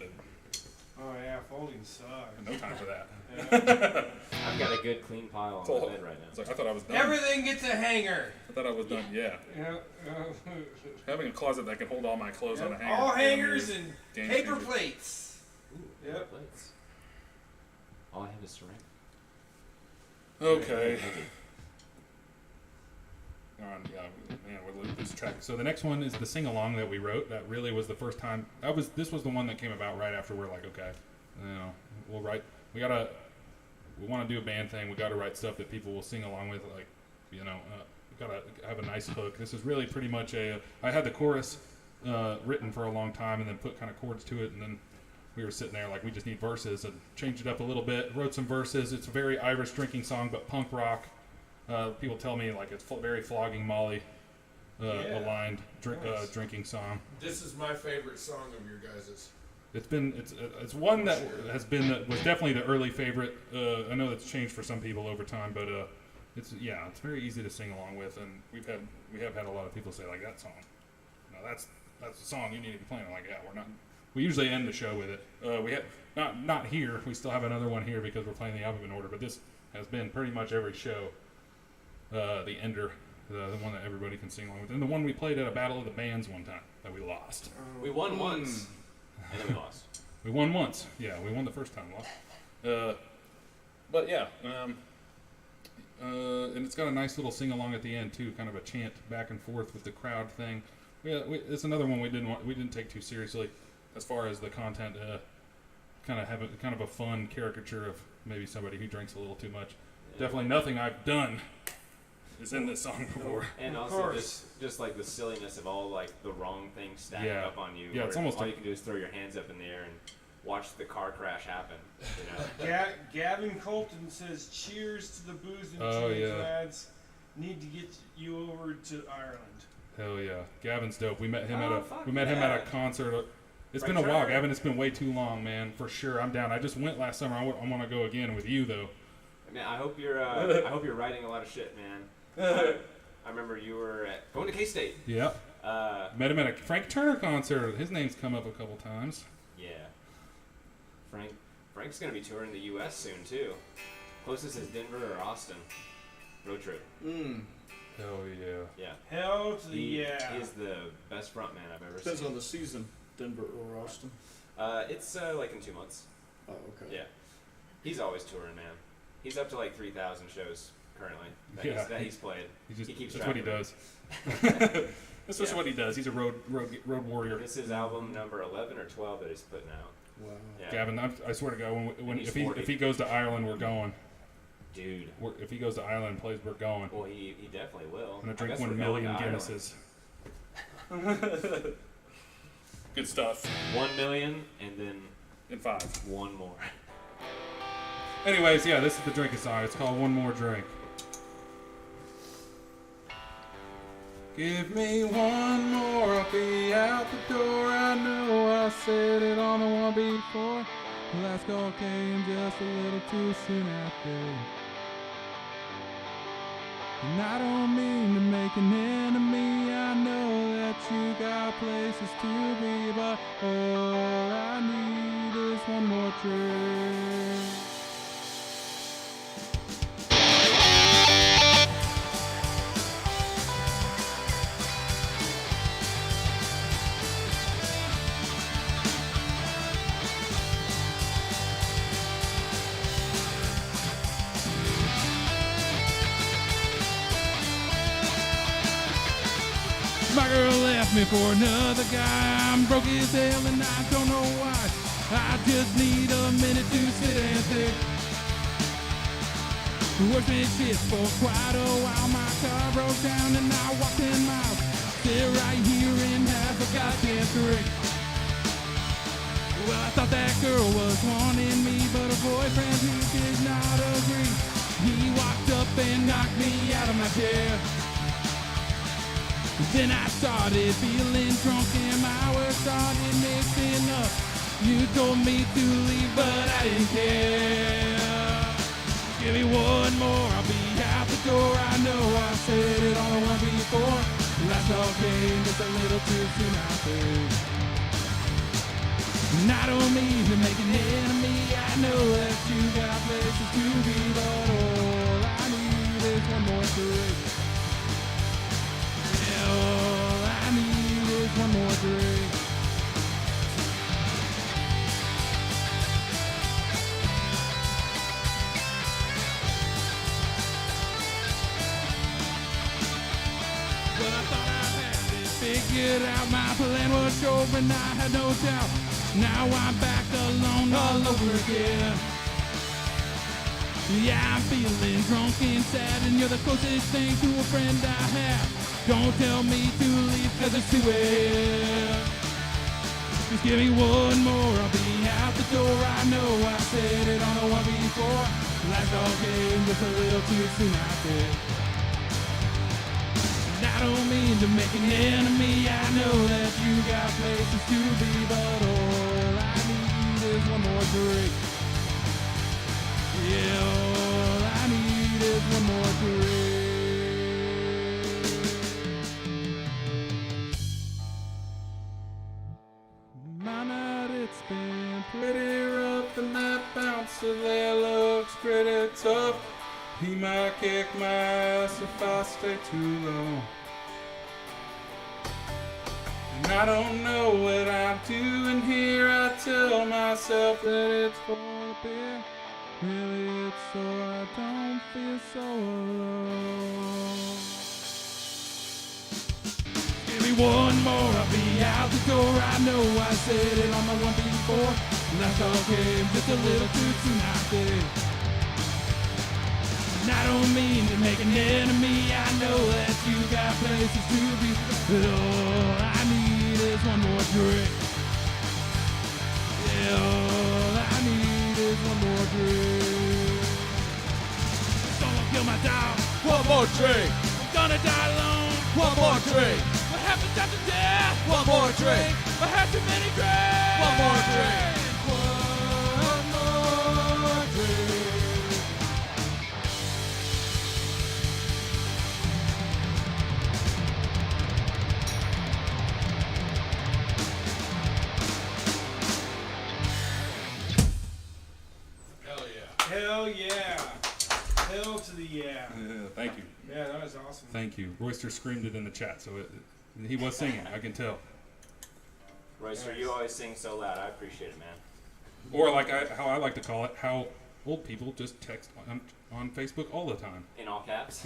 Oh yeah, folding sucks. No time for that. Yeah. I've got a good clean pile on my bed right It's now. like, I thought I was done. Everything gets a hanger. I thought I was done. Yeah. Yeah. Having a closet that can hold all my clothes on a hanger. All damn hangers near- and game paper changer. plates. Ooh, Yep. plates. All I have is ceramic. Okay. Yeah, man, we're losing track. So the next one is the sing along that we wrote. That really was the first time. This was the one that came about right after we're like, okay, we'll write. We want to do a band thing. We got to write stuff that people will sing along with. Like, we got to have a nice hook. This is really pretty much I had the chorus written for a long time and then put kind of chords to it, and then we were sitting there like, we just need verses, and changed it up a little bit. Wrote some verses. It's a very Irish drinking song, but punk rock. People tell me like it's very flogging Molly aligned drinking song. This is my favorite song of your guys's. It's one that was definitely the early favorite. I know that's changed for some people over time, but it's very easy to sing along with, and we have had a lot of people say like, that song, no, that's the song you need to be playing. I'm like, yeah, we're not. We usually end the show with it. We have not here. We still have another one here because we're playing the album in order, but this has been pretty much every show. The ender, the one that everybody can sing along with, and the one we played at a battle of the bands one time that we lost. We won once, and then we lost. We won once. Yeah, we won the first time, lost. But yeah, and it's got a nice little sing along at the end too, kind of a chant back and forth with the crowd thing. It's another one we didn't take too seriously, as far as the content. Kind of a fun caricature of maybe somebody who drinks a little too much. Yeah. Definitely nothing I've done is in this song before. And also just like the silliness of all like the wrong things stacking up on you. Yeah, it's almost all you can do is throw your hands up in the air and watch the car crash happen. You know? Gavin Colton says, "Cheers to the booze and Oh, tunes, yeah. lads. Need to get you over to Ireland." Hell yeah, Gavin's dope. We met him fuck at yeah. a concert. It's Right, been a while, Trevor? Gavin. It's been way too long, man. For sure, I'm down. I just went last summer. I want to go again with you though. Man, I hope you're writing a lot of shit, man. I remember you were going to K-State. Yeah. Met him at a Frank Turner concert. His name's come up a couple times. Yeah. Frank's gonna be touring the U.S. soon too. Closest is Denver or Austin. Road trip. Hell yeah. Yeah. Hell to the He yeah. is the best front man I've ever Depends seen. on the season, Denver or Austin. It's like in 2 months. Oh, okay. Yeah. He's always touring, man. He's up to like 3,000 shows currently that he's played. He keeps That's track what he of it. does. That's just Yeah. what he does. He's a road warrior. This is album number 11 or 12 that he's putting out. Wow. Yeah. Gavin, I swear to God, He's if 40. he goes to Ireland, we're going. Dude. If he goes to Ireland and plays, we're going. Well, he definitely will. I'm gonna I drink guess 1 we're going million to Ireland. Guinnesses. Good stuff. 1 million and then In 5. one more. Anyways, yeah, this is the drinking song. It's called One More Drink. Give me one more, I'll be out the door. I know I said it on the one before. The last call came just a little too soon after. And I don't mean to make an enemy. I know that you got places to be, but all I need is one more drink. My girl left me for another guy. I'm broke as hell and I don't know why. I just need a minute to sit and think. Worked this shit for quite a while. My car broke down and I walked 10 miles. Sit right here and have a goddamn drink. Well, I thought that girl was wanting me, but her boyfriend, he did not agree. He walked up and knocked me out of my chair. Then I started feeling drunk and my words started mixing up. You told me to leave, but I didn't care. Give me one more, I'll be out the door. I know I said it all the one before. Last all came just a little too soon, I think. And I don't mean to make an enemy. I know that you got places to be, but all I need is one more drink. All I need is one more drink. Well, I thought I had it figured out. My plan was sure, and I had no doubt. Now I'm back alone all over again. Yeah, I'm feeling drunk and sad, and you're the closest thing to a friend I have. Don't tell me to leave, cause it's too late. Just give me one more, I'll be out the door. I know I said it on the one before. Last all came just a little too soon, I think. And I don't mean to make an enemy. I know that you got places to be, but all I need is one more drink. Yeah, all I need is one more drink. My night, it's been pretty rough. The night bouncer there looks pretty tough. He might kick my ass if I stay too long. And I don't know what I'm doing here. I tell myself that it's for the beer. Really, it's so I don't feel so alone. Give me one more, I'll be out the door. I know I said it on the one before. Last all came just a little too soon, I think. And I don't mean to make an enemy. I know that you got places to be, but all I need is one more drink. Yeah, all I need is one more drink. Someone kill my dog. One more drink. I'm gonna die alone. One more drink. What happens after death? One more drink. I had too many drinks. One more drink. One more drink. Hell yeah. Hell yeah. Hell to the yeah. Thank you. Yeah, that was awesome. Thank you. Royster screamed it in the chat, so he was singing. I can tell. Royster, you always sing so loud. I appreciate it, man. Or like how I like to call it, how old people just text on Facebook all the time. In all caps.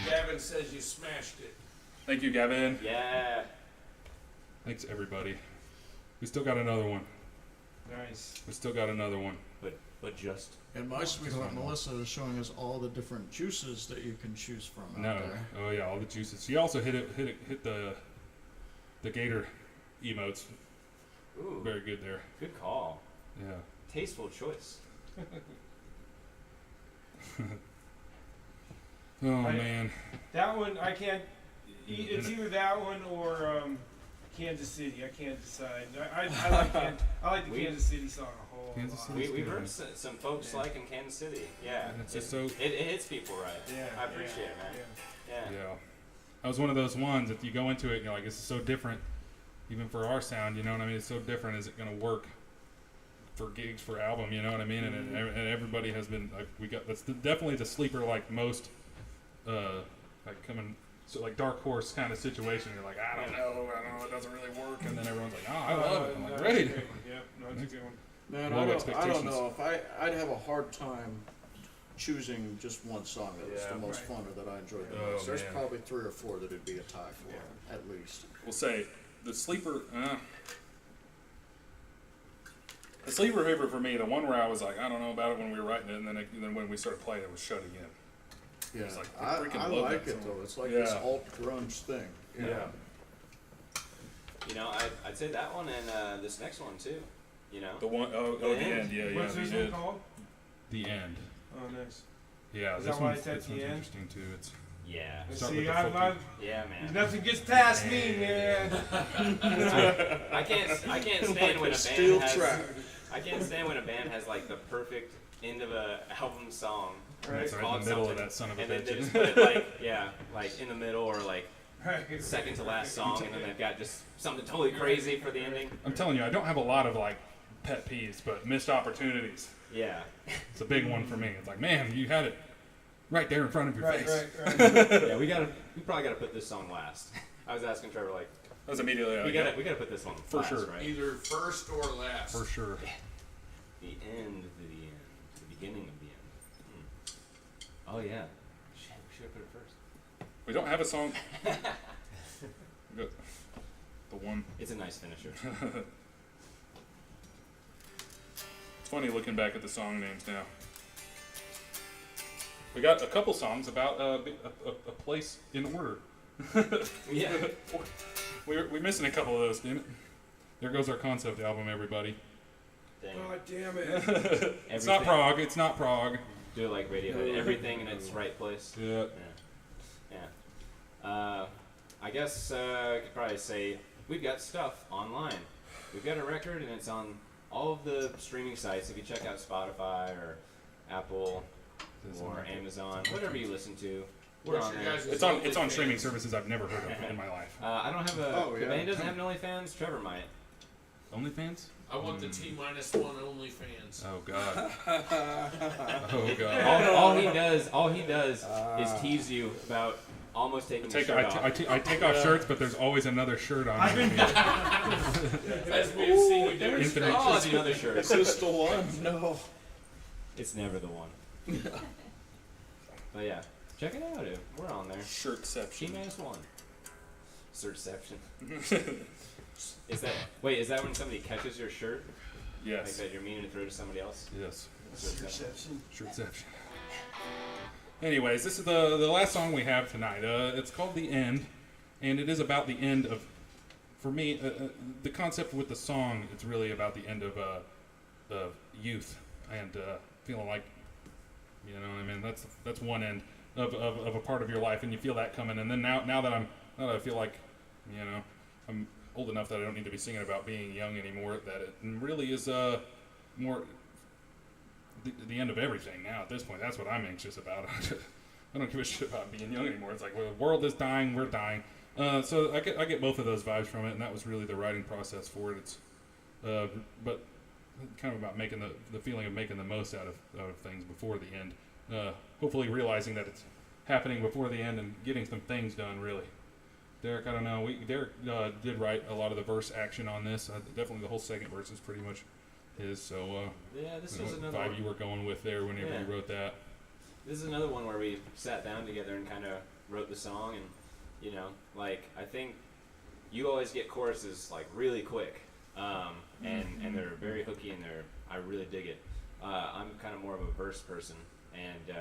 Gavin says you smashed it. Thank you, Gavin. Yeah. Thanks, everybody. We still got another one. Nice. We still got another one. But just. And my sweetheart one more. Melissa is showing us all the different juices that you can choose from No. out there. Oh yeah, all the juices. She also hit the gator emotes. Ooh. Very good there. Good call. Yeah. Tasteful choice. Oh man. That one, I can't. It's either that one or Kansas City. I can't decide. I like the Kansas City song a whole Kansas lot. City. We've heard some folks like in Kansas City. Yeah. And it's just so. It hits people right. Yeah, I appreciate it, man. Yeah. Yeah. Yeah. That was one of those ones that you go into it and you're like, this is so different, even for our sound, you know what I mean? It's so different. Is it going to work for gigs, for album, you know what I mean? And everybody has been, like, that's definitely the sleeper, like most, like coming, so like dark horse kind of situation. You're like, I don't know, it doesn't really work. And then everyone's like, oh, I love it. I'm like, great. Yep, no, it's a good one. Man, Low I don't expectations. know if I'd have a hard time choosing just one song that was the most fun or that I enjoyed the most. There's man. probably 3 or 4 that it'd be a tie for, at least. We'll say the sleeper favorite for me, the one where I was like, I don't know about it when we were writing it, and then when we started playing it was Shut Again. Yeah, It's like, I freaking love like that it song. though. It's like this Yeah. alt grunge thing. Yeah. You know, I'd say that one and this next one too. You know. The one, the end, yeah, What's this the one end. called? The end. Oh, nice. Yeah, Is this that why one's, it's at this the one's end? interesting too. It's Yeah. Start See, with the I'm footy. not. Yeah, man. Nothing gets past me, man. I can't stand when a steel band has. trap. I can't stand when a band has like the perfect end of a album song. Right. it's right in called the middle of something, that son of a and then they bitch. just put it like like in the middle or like Right. second to last song, and then they've got just something totally crazy for the ending. I'm telling you, I don't have a lot of like pet peeves, but missed opportunities. Yeah. It's a big one for me. It's like, man, you had it right there in front of your Right, face. right. Yeah, we probably gotta put this song last. I was asking Trevor like, That was immediately we gotta put this one For last, sure. right? Either first or last. for sure. The end of the end, the beginning of the end. Oh yeah. Shit, we should have put it first. We don't have a song. We got the one. It's a nice finisher. It's funny looking back at the song names now. We got a couple songs about a place in order. Yeah. We're missing a couple of those, damn it. There goes our concept album, everybody. Dang. God damn it. It's not Prague. It's not Prague. Do it like Radiohead. Everything in its right place. Yeah. Yeah. I guess I could probably say we've got stuff online. We've got a record, and it's on all of the streaming sites. If you check out Spotify or Apple or Amazon, whatever you listen to, we're Where's on your there. guys' It's on OnlyFans? streaming services I've never heard of in my life. I don't have a. Oh, The yeah. band doesn't have an OnlyFans. Trevor might. OnlyFans? I want the T-1 OnlyFans. Oh god. Oh god. All he does is tease you about almost taking the shirt off. I take off shirts, but there's always another shirt on. I've been- As we've seen you demonstrate. Infinite. Oh, it's another shirt. Is this the one? No. It's never the one. But yeah, check it out. Dude. We're on there. Shirtception. T-1. Searchception. Is that when somebody catches your shirt? Like Yes. that you're meaning to throw to somebody else? Yes. Perception. Shirtception. Anyways, this is the last song we have tonight. It's called The End, and it is about the end of, for me, the concept with the song, it's really about the end of youth and feeling like, you know, I mean, that's one end of a part of your life, and you feel that coming. And then now that I feel like, you know, I'm old enough that I don't need to be singing about being young anymore, that it really is more the end of everything now at this point. That's what I'm anxious about. I don't give a shit about being young anymore. It's like, well, the world is dying, we're dying. So I get both of those vibes from it, and that was really the writing process for it. It's but kind of about making the feeling of making the most out of things before the end. Hopefully realizing that it's happening before the end and getting some things done, really. Derek, I don't know. Derek did write a lot of the verse action on this. Definitely the whole second verse is pretty much his. So Yeah, this I don't was know what another vibe you were going with there whenever Yeah. you wrote that. This is another one where we sat down together and kind of wrote the song, and you know, like I think you always get choruses like really quick, and they're very hooky, and I really dig it. I'm kind of more of a verse person, and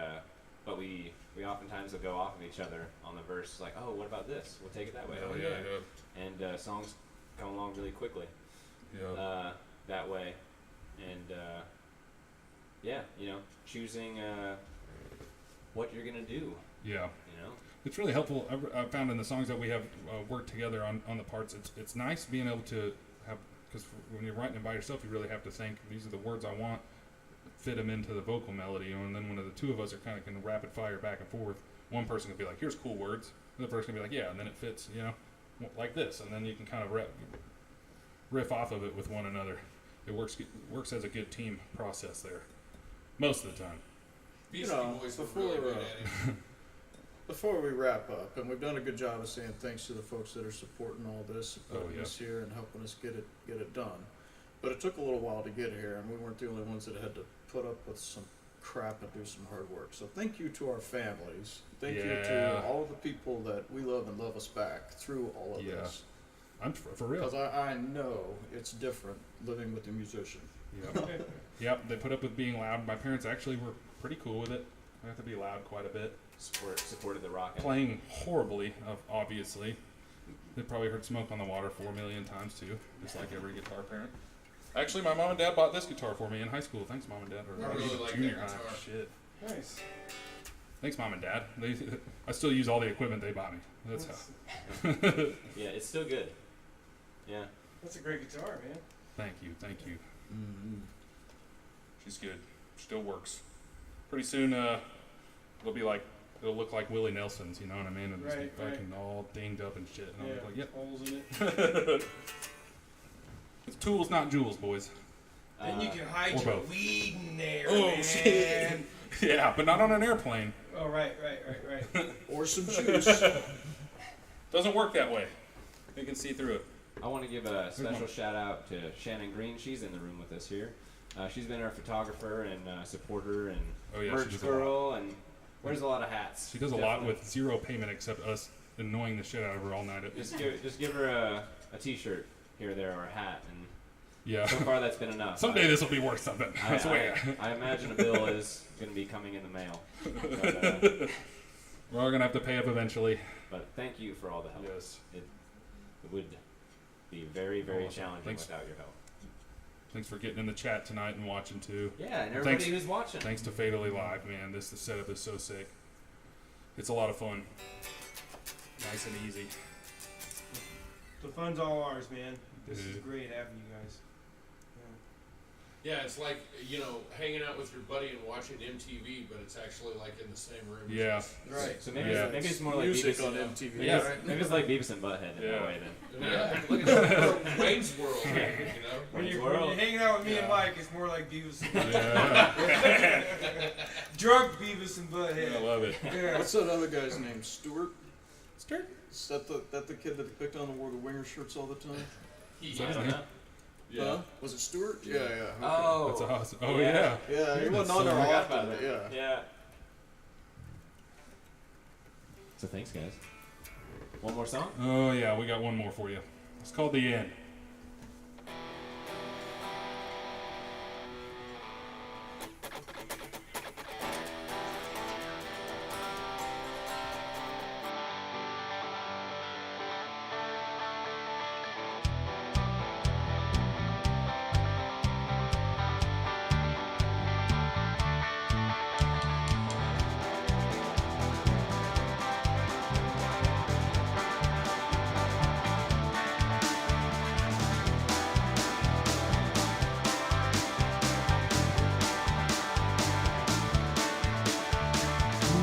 but we oftentimes will go off of each other on the verse, like, oh, what about this? We'll take it that way. Oh, Oh yeah. And songs come along really quickly that way, and yeah, you know, choosing what you're gonna do. Yeah. You know. It's really helpful. I've found in the songs that we have worked together on the parts, it's nice being able to have, because when you're writing it by yourself, you really have to think, these are the words I want, fit them into the vocal melody, you know, and then when the two of us are kind of can rapid fire back and forth, one person can be like, here's cool words, and the person can be like, yeah, and then it fits, you know, like this, and then you can kind of riff off of it with one another. It works as a good team process there, most of the time. Beastie Boys were really good at it. Before we wrap up, and we've done a good job of saying thanks to the folks that are supporting all this, supporting us here, and helping us get it done. But it took a little while to get here, and we weren't the only ones that had to put up with some crap and do some hard work. So thank you to our families. Thank you to all of the people that we love and love us back through all of this. I'm for real. Because I know it's different living with a musician. Yep. Yep, they put up with being loud. My parents actually were pretty cool with it. I have to be loud quite a bit. Supported the rock. Playing horribly, obviously. They probably heard Smoke on the Water 4 million times too, just like every guitar parent. Actually, my mom and dad bought this guitar for me in high school. Thanks, Mom and Dad. Or I really like junior that high. guitar. Shit. Nice. Thanks, Mom and Dad. I still use all the equipment they bought me. That's how. Yeah, it's still good. Yeah. That's a great guitar, man. Thank you. Mm-hmm. She's good. Still works. Pretty soon, it'll look like Willie Nelson's. You know what I mean? It'll just be Right, fucking all dinged up and shit. And I'll be like, yep. Holes in it. It's tools, not jewels, boys. And you can hide or your both. weed in there, Oh man. shit! Yeah, but not on an airplane. Oh, right. Or some juice. Doesn't work that way. You can see through it. I want to give a special shout out to Shannon Green. She's in the room with us here. She's been our photographer and supporter and Oh, yeah, she merch does a girl and wears a lot of hats. She does a lot with zero payment except us annoying the shit out of her all night. Just give her a t-shirt here or there or a hat, and Yeah. so far that's been enough. Someday this will be worth something. I swear. I imagine a bill is going to be coming in the mail. But, We're all gonna have to pay up eventually. but thank you for all the help. Yes. It would be very, very Awesome. challenging Thanks. without your help. Thanks for getting in the chat tonight and watching too. Yeah, and everybody Thanks. who's watching. Thanks to Fatally Live, man. The setup is so sick. It's a lot of fun. Nice and easy. The fun's all ours, man. This is Dude. great having you guys. Yeah, it's like, hanging out with your buddy and watching MTV, but it's actually like in the same room. as Yeah. us. Right. So maybe, Yeah. maybe it's more like Music Beavis on and MTV. Maybe, Yeah. maybe it's like Beavis and Butthead in Yeah. that way then. Yeah, look at Wayne's World, When Wayne's you're World. hanging out with me and Yeah. Mike, it's more like Beavis and Butthead. Yeah. Drunk Beavis and I Butthead. love it. Yeah. What's that other guy's name? Stuart? Stuart? Is that the kid that they picked on and wore the winger shirts all the time? I don't know. Yeah. Huh? Was it Stuart? Yeah, yeah. Okay. Oh. That's awesome. Oh yeah. Yeah, he wasn't so on there I forgot often, about but that. yeah. Yeah. So thanks, guys. One more song? Oh yeah, we got one more for you. It's called The End.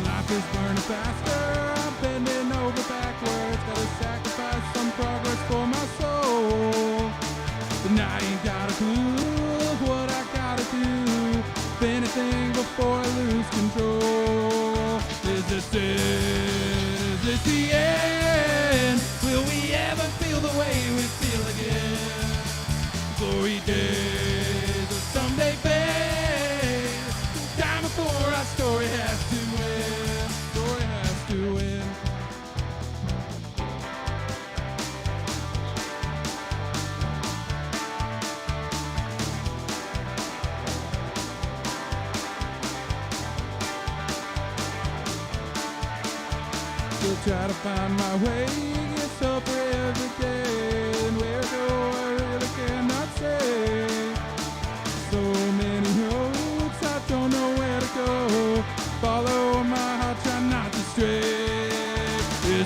Life is burning faster, I'm bending over backwards. Gotta sacrifice some progress for my soul. And I ain't got a clue what I gotta do. If anything before I lose control. Is this it? Is this the end? Will we ever feel the way we feel again? Glory days will someday fade. Time before our story has to end. Story has to end. Still try to find my way, get tougher every day. And where to go, I really cannot say. So many roads, I don't know where to go. Follow my heart.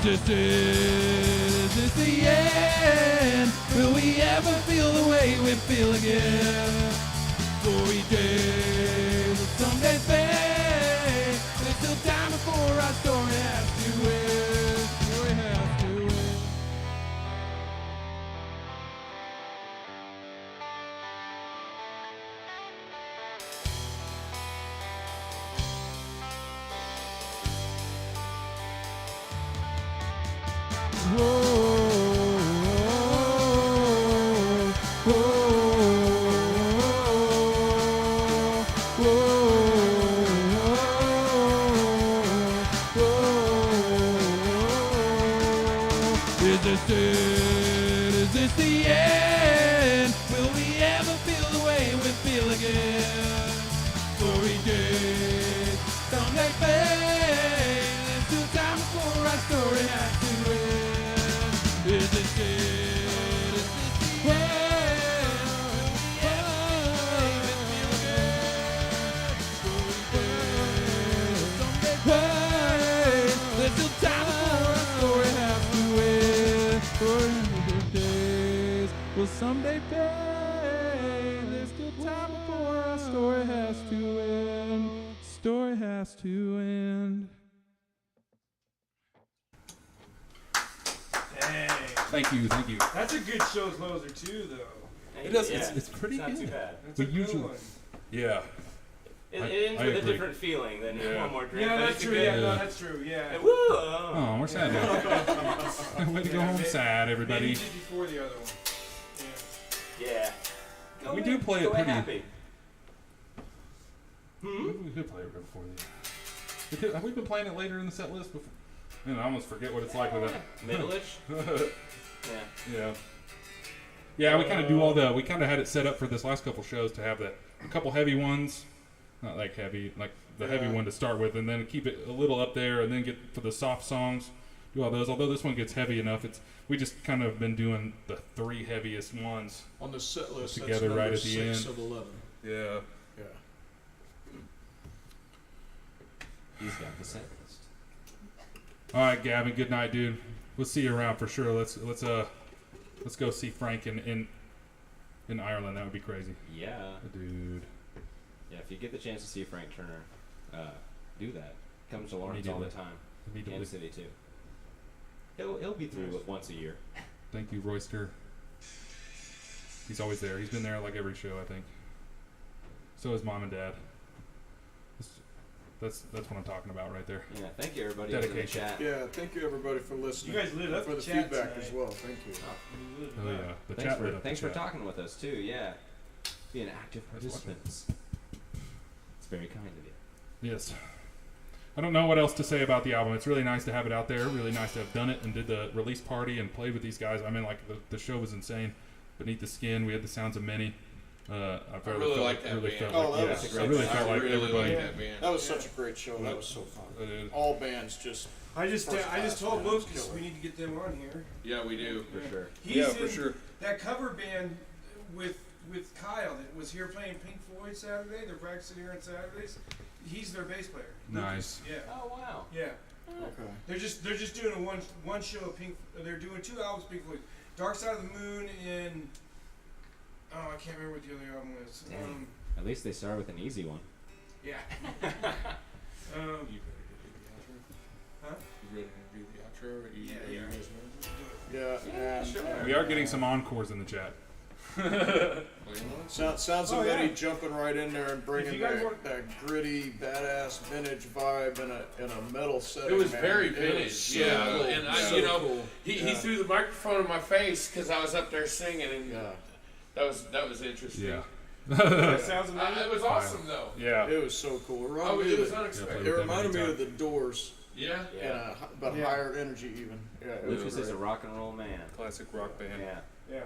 Is this the end? Will we ever feel the way we feel again? Glory days will someday fade. There's still time before our story has to end. Story has to end. Is this the end? Will we ever feel the way we feel again? Glory days, someday fade. There's still time before our story has to end. Is this it? Is this the end? There's still time before our story has to end. Days will someday fade. There's still time before our story has to end. Story has to end. Dang. Thank you. That's a good show closer too, though. It does. Yeah, It's pretty not good. too bad. That's But a good usually- one. Yeah. It I ends with a agree. different feeling than Yeah. one more drink. Yeah, but that's it's a true. good- Yeah, no, Yeah. that's true. Yeah. Woo! Oh, we're sad now. Way to go home sad, Maybe everybody. you did before the other one. Yeah. Yeah. Go We in, do play it go pretty- happy. We could play it before the. Have we been playing it later in the set list before? Man, I almost forget what it's like with that. Middle-ish? Yeah. Yeah. Yeah, we kind of do all the. We kind of had it set up for this last couple shows to have a couple heavy ones, not like heavy, like the heavy one to start with, and then keep it a little up there, and then get for the soft songs. Do all those. Although this one gets heavy enough, we just kind of been doing the 3 heaviest ones. On the set list, Together that's right number at the 6 end. of 11. Yeah. Yeah. He's got the set list. All right, Gavin. Good night, dude. We'll see you around for sure. Let's go see Frank in Ireland. That would be crazy, Yeah. dude. Yeah, if you get the chance to see Frank Turner, do that. Comes to Lawrence all the Immediately. time. Immediately. Kansas City, too. He'll be through it once a year. Thank you, Royster. He's always there. He's been there like every show, I think. So is Mom and Dad. That's what I'm talking about right there. Yeah, thank you, everybody, for the Dedication. chat. Yeah, thank you everybody for listening. You guys lit up for the the chat feedback tonight. as well. Thank you. You lit it Oh up. yeah, the Thanks chat for lit up the thanks for chat. talking with us, too. Yeah. Being active participants. It's very kind of you. Yes. I don't know what else to say about the album. It's really nice to have it out there. Really nice to have done it and did the release party and played with these guys. I mean, like the show was insane. Beneath the Skin, we had the sounds of many. I really like that band. Oh, that yeah, was a I great really band. felt like really everybody. like that band. That was such a great show. That was so fun. All bands just. I just First told class, Lucas killer. we need to get them on here. Yeah, we do. For sure. He's Yeah, for in sure. that cover band with Kyle that was here playing Pink Floyd Saturday. They're practicing here on Saturdays. He's their bass player. Nice. Lucas. Yeah. Oh, wow. Yeah. Okay. They're just doing a one show of Pink. They're doing 2 albums of Pink Floyd. Dark Side of the Moon and I can't remember what the other album is. Dang. At least they start with an easy one. Yeah. You ready to do the outro? Huh? You ready to do the outro? Yeah. You guys Yeah, Yeah, and, sure. We are getting some encores in the chat. Sounds of Oh, yeah. Eddie jumping right in there and bringing If you guys that, want- that gritty, badass vintage vibe in a metal setting. It was man. very It was vintage, so yeah. cool. And I, So you know, cool. he Yeah. threw the microphone in my face because I was up there singing, and Yeah, that was interesting. Yeah. That sounds amazing. It was awesome though. Yeah. it was so cool. It Oh, reminded me it was of unexpected. it reminded me of the Doors, Yeah. Yeah. but Yeah. higher energy even. Yeah, it was Lucas is a great. rock and roll man. Classic rock band. Yeah. Yeah.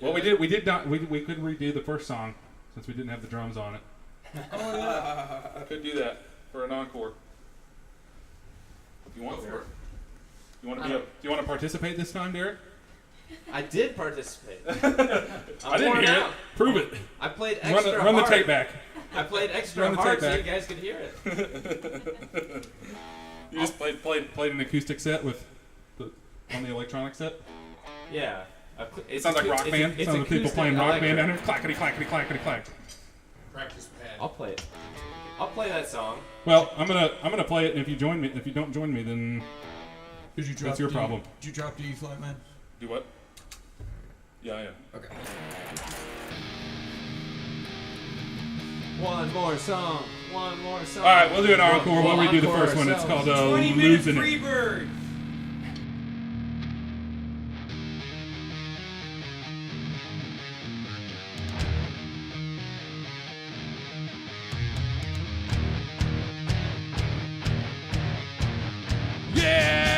Well, we did not. We couldn't redo the first song since we didn't have the drums on it. I could do that for an encore. You want Go for it. You want to do you want to participate this time, Derek? I did participate. I didn't worn hear out. it. Prove it. I played Run extra the hard. tape back. I played extra Run the hard tape so you back. guys could hear it. You just played an acoustic set on the electronic set? Yeah. It sounds like rock band. Sounds like people playing rock band down here. Clackety, clackety, clackety, clack. Practice pad. I'll play it. I'll play that song. Well, I'm gonna play it, and if you don't join me, then that's your problem. Did you drop the E-flat, man? Do what? Yeah. Okay. One more song. All right, we'll do an encore. We'll redo the first one. It's called 20-minute Losing It. Freebird. Yeah!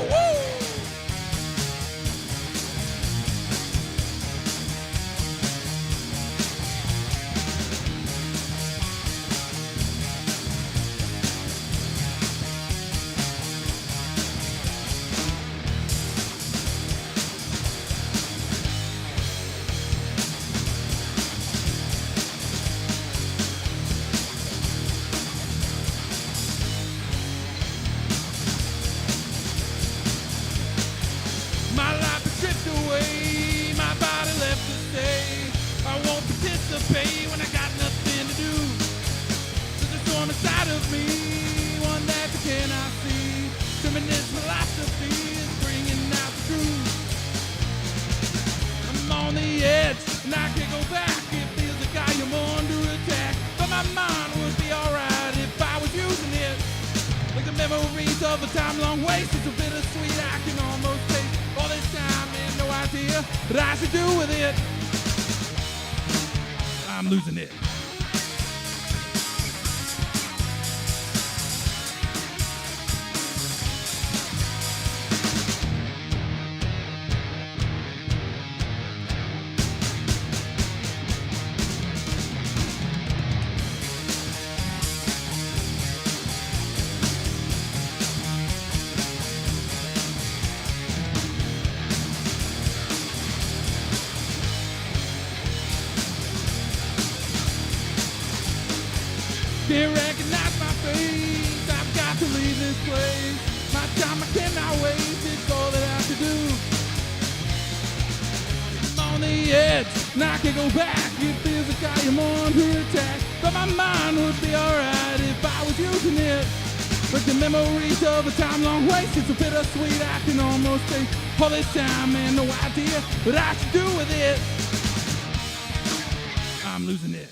Woo! My life is stripped away, my body left to stay. I won't participate when I got nothing to do. There's a storm inside of me, one that you cannot see. Feminist philosophy is bringing out the truth. I'm on the edge, and I can't go back. It feels like I am under attack. But my mind would be alright if I was using it. Like the memories of a time long wasted, so bittersweet I can almost taste. All this time and no idea what I should do with it. I'm losing it. Can't recognize my face, I've got to leave this place. My time I cannot waste, it's all that I have to do. I'm on the edge, and I can't go back. It feels like I am under attack. But my mind would be alright if I was using it. Like the memories of a time long wasted, so bittersweet I can almost taste. All this time and no idea what I should do with it. I'm losing it.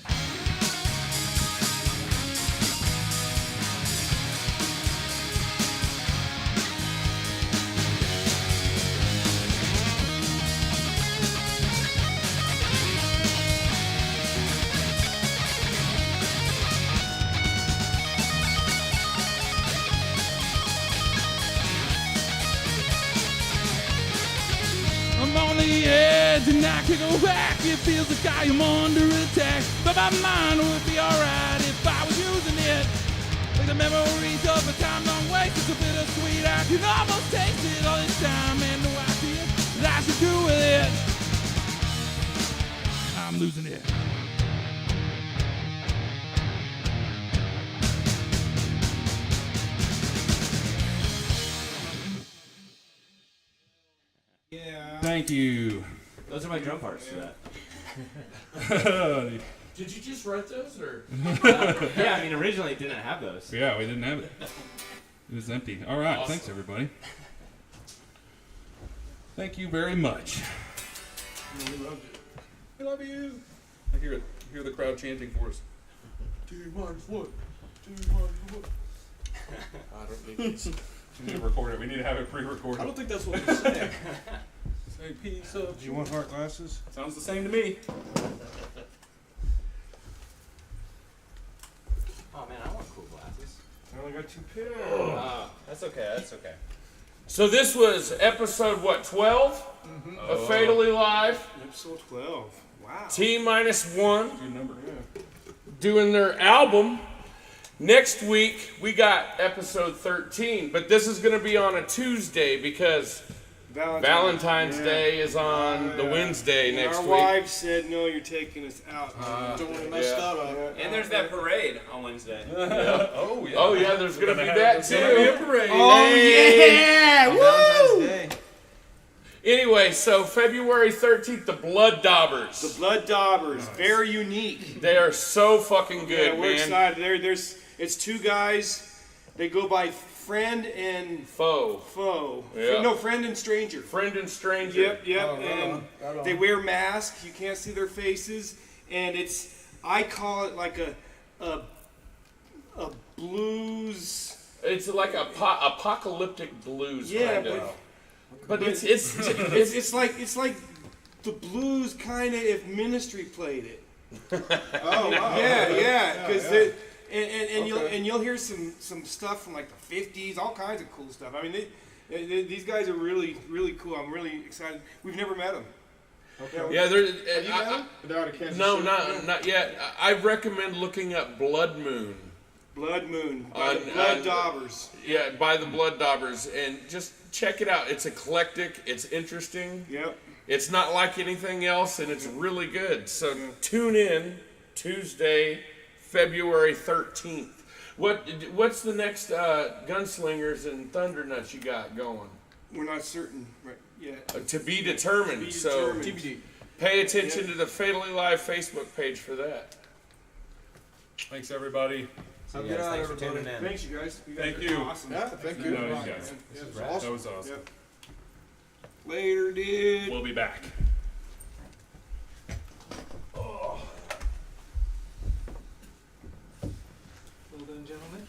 I'm on the edge and I can't go back. It feels like I am under attack. But my mind would be alright if I was using it. Like the memories of a time long wasted, so bittersweet I can almost taste it. All this time and no idea what I should do with it. I'm losing it. Yeah. Thank you. Those are my drum parts for that. Did you just write those, or? Yeah, I mean, originally it didn't have those. Yeah, we didn't have it. It was empty. All right, Awesome. Thanks everybody. Thank you very much. We loved it. We love you. I hear the crowd chanting for us. T-1 what? I don't need this. We need to record it. We need to have it pre-recorded. I don't think that's what you're saying. Say peace up. Do you want hard glasses? Sounds the same to me. Oh man, I want cool glasses. I only got 2 pairs. That's okay. That's okay. So this was episode, what, 12 of Fatally Live? Episode 12. Wow. T-1 Good number. doing their album. Next week, we got episode 13, but this is going to be on a Tuesday because Valentine's Day is on the Wednesday next Our week. wives said, no, you're taking us out. Don't want to mess that up. And there's that parade on Wednesday. Oh yeah. Oh yeah, there's gonna be have- that there's gonna be a too. parade. Oh yeah! On Woo! Valentine's Day. Anyway, so February 13th, the Blood Daubers. The Blood Daubers, very unique. They are so fucking good, Yeah, we're man. excited. It's two guys. They go by friend and Foe. foe. Yeah. No, friend and stranger. Friend and stranger. Yep. Oh, right and on, right on. they wear masks. You can't see their faces, and I call it like a blues. It's like a apocalyptic blues Yeah, kind of. But it's It's like the blues kind of if Ministry played it. Oh, wow. Yeah, because Okay. you'll hear some stuff from like the 50s, all kinds of cool stuff. I mean, these guys are really cool. I'm really excited. We've never met them. Okay. yeah. They're, Have you met them? They're out of Kansas no, City? not yet. I recommend looking up Blood Moon. Blood Moon by the On- Blood on- Daubers. Yeah, by the Blood Daubers, and just check it out. It's eclectic. It's interesting. Yep. It's not like anything else, and it's really good. So tune in Tuesday, February 13th. What's the next Gunslingers and Thundernuts you got going? We're not certain right yet. To be determined. To be So determined. TBD. pay attention to the Fatally Live Facebook page for that. Thanks everybody. So Have a you good guys, night, thanks for everybody. tuning in. Thanks, you guys. You guys Thank are you. Awesome. Yeah, thank you. No, you Yeah, guys. it was That awesome. That was awesome. Yep. Later, dude. We'll be back. Well done, gentlemen.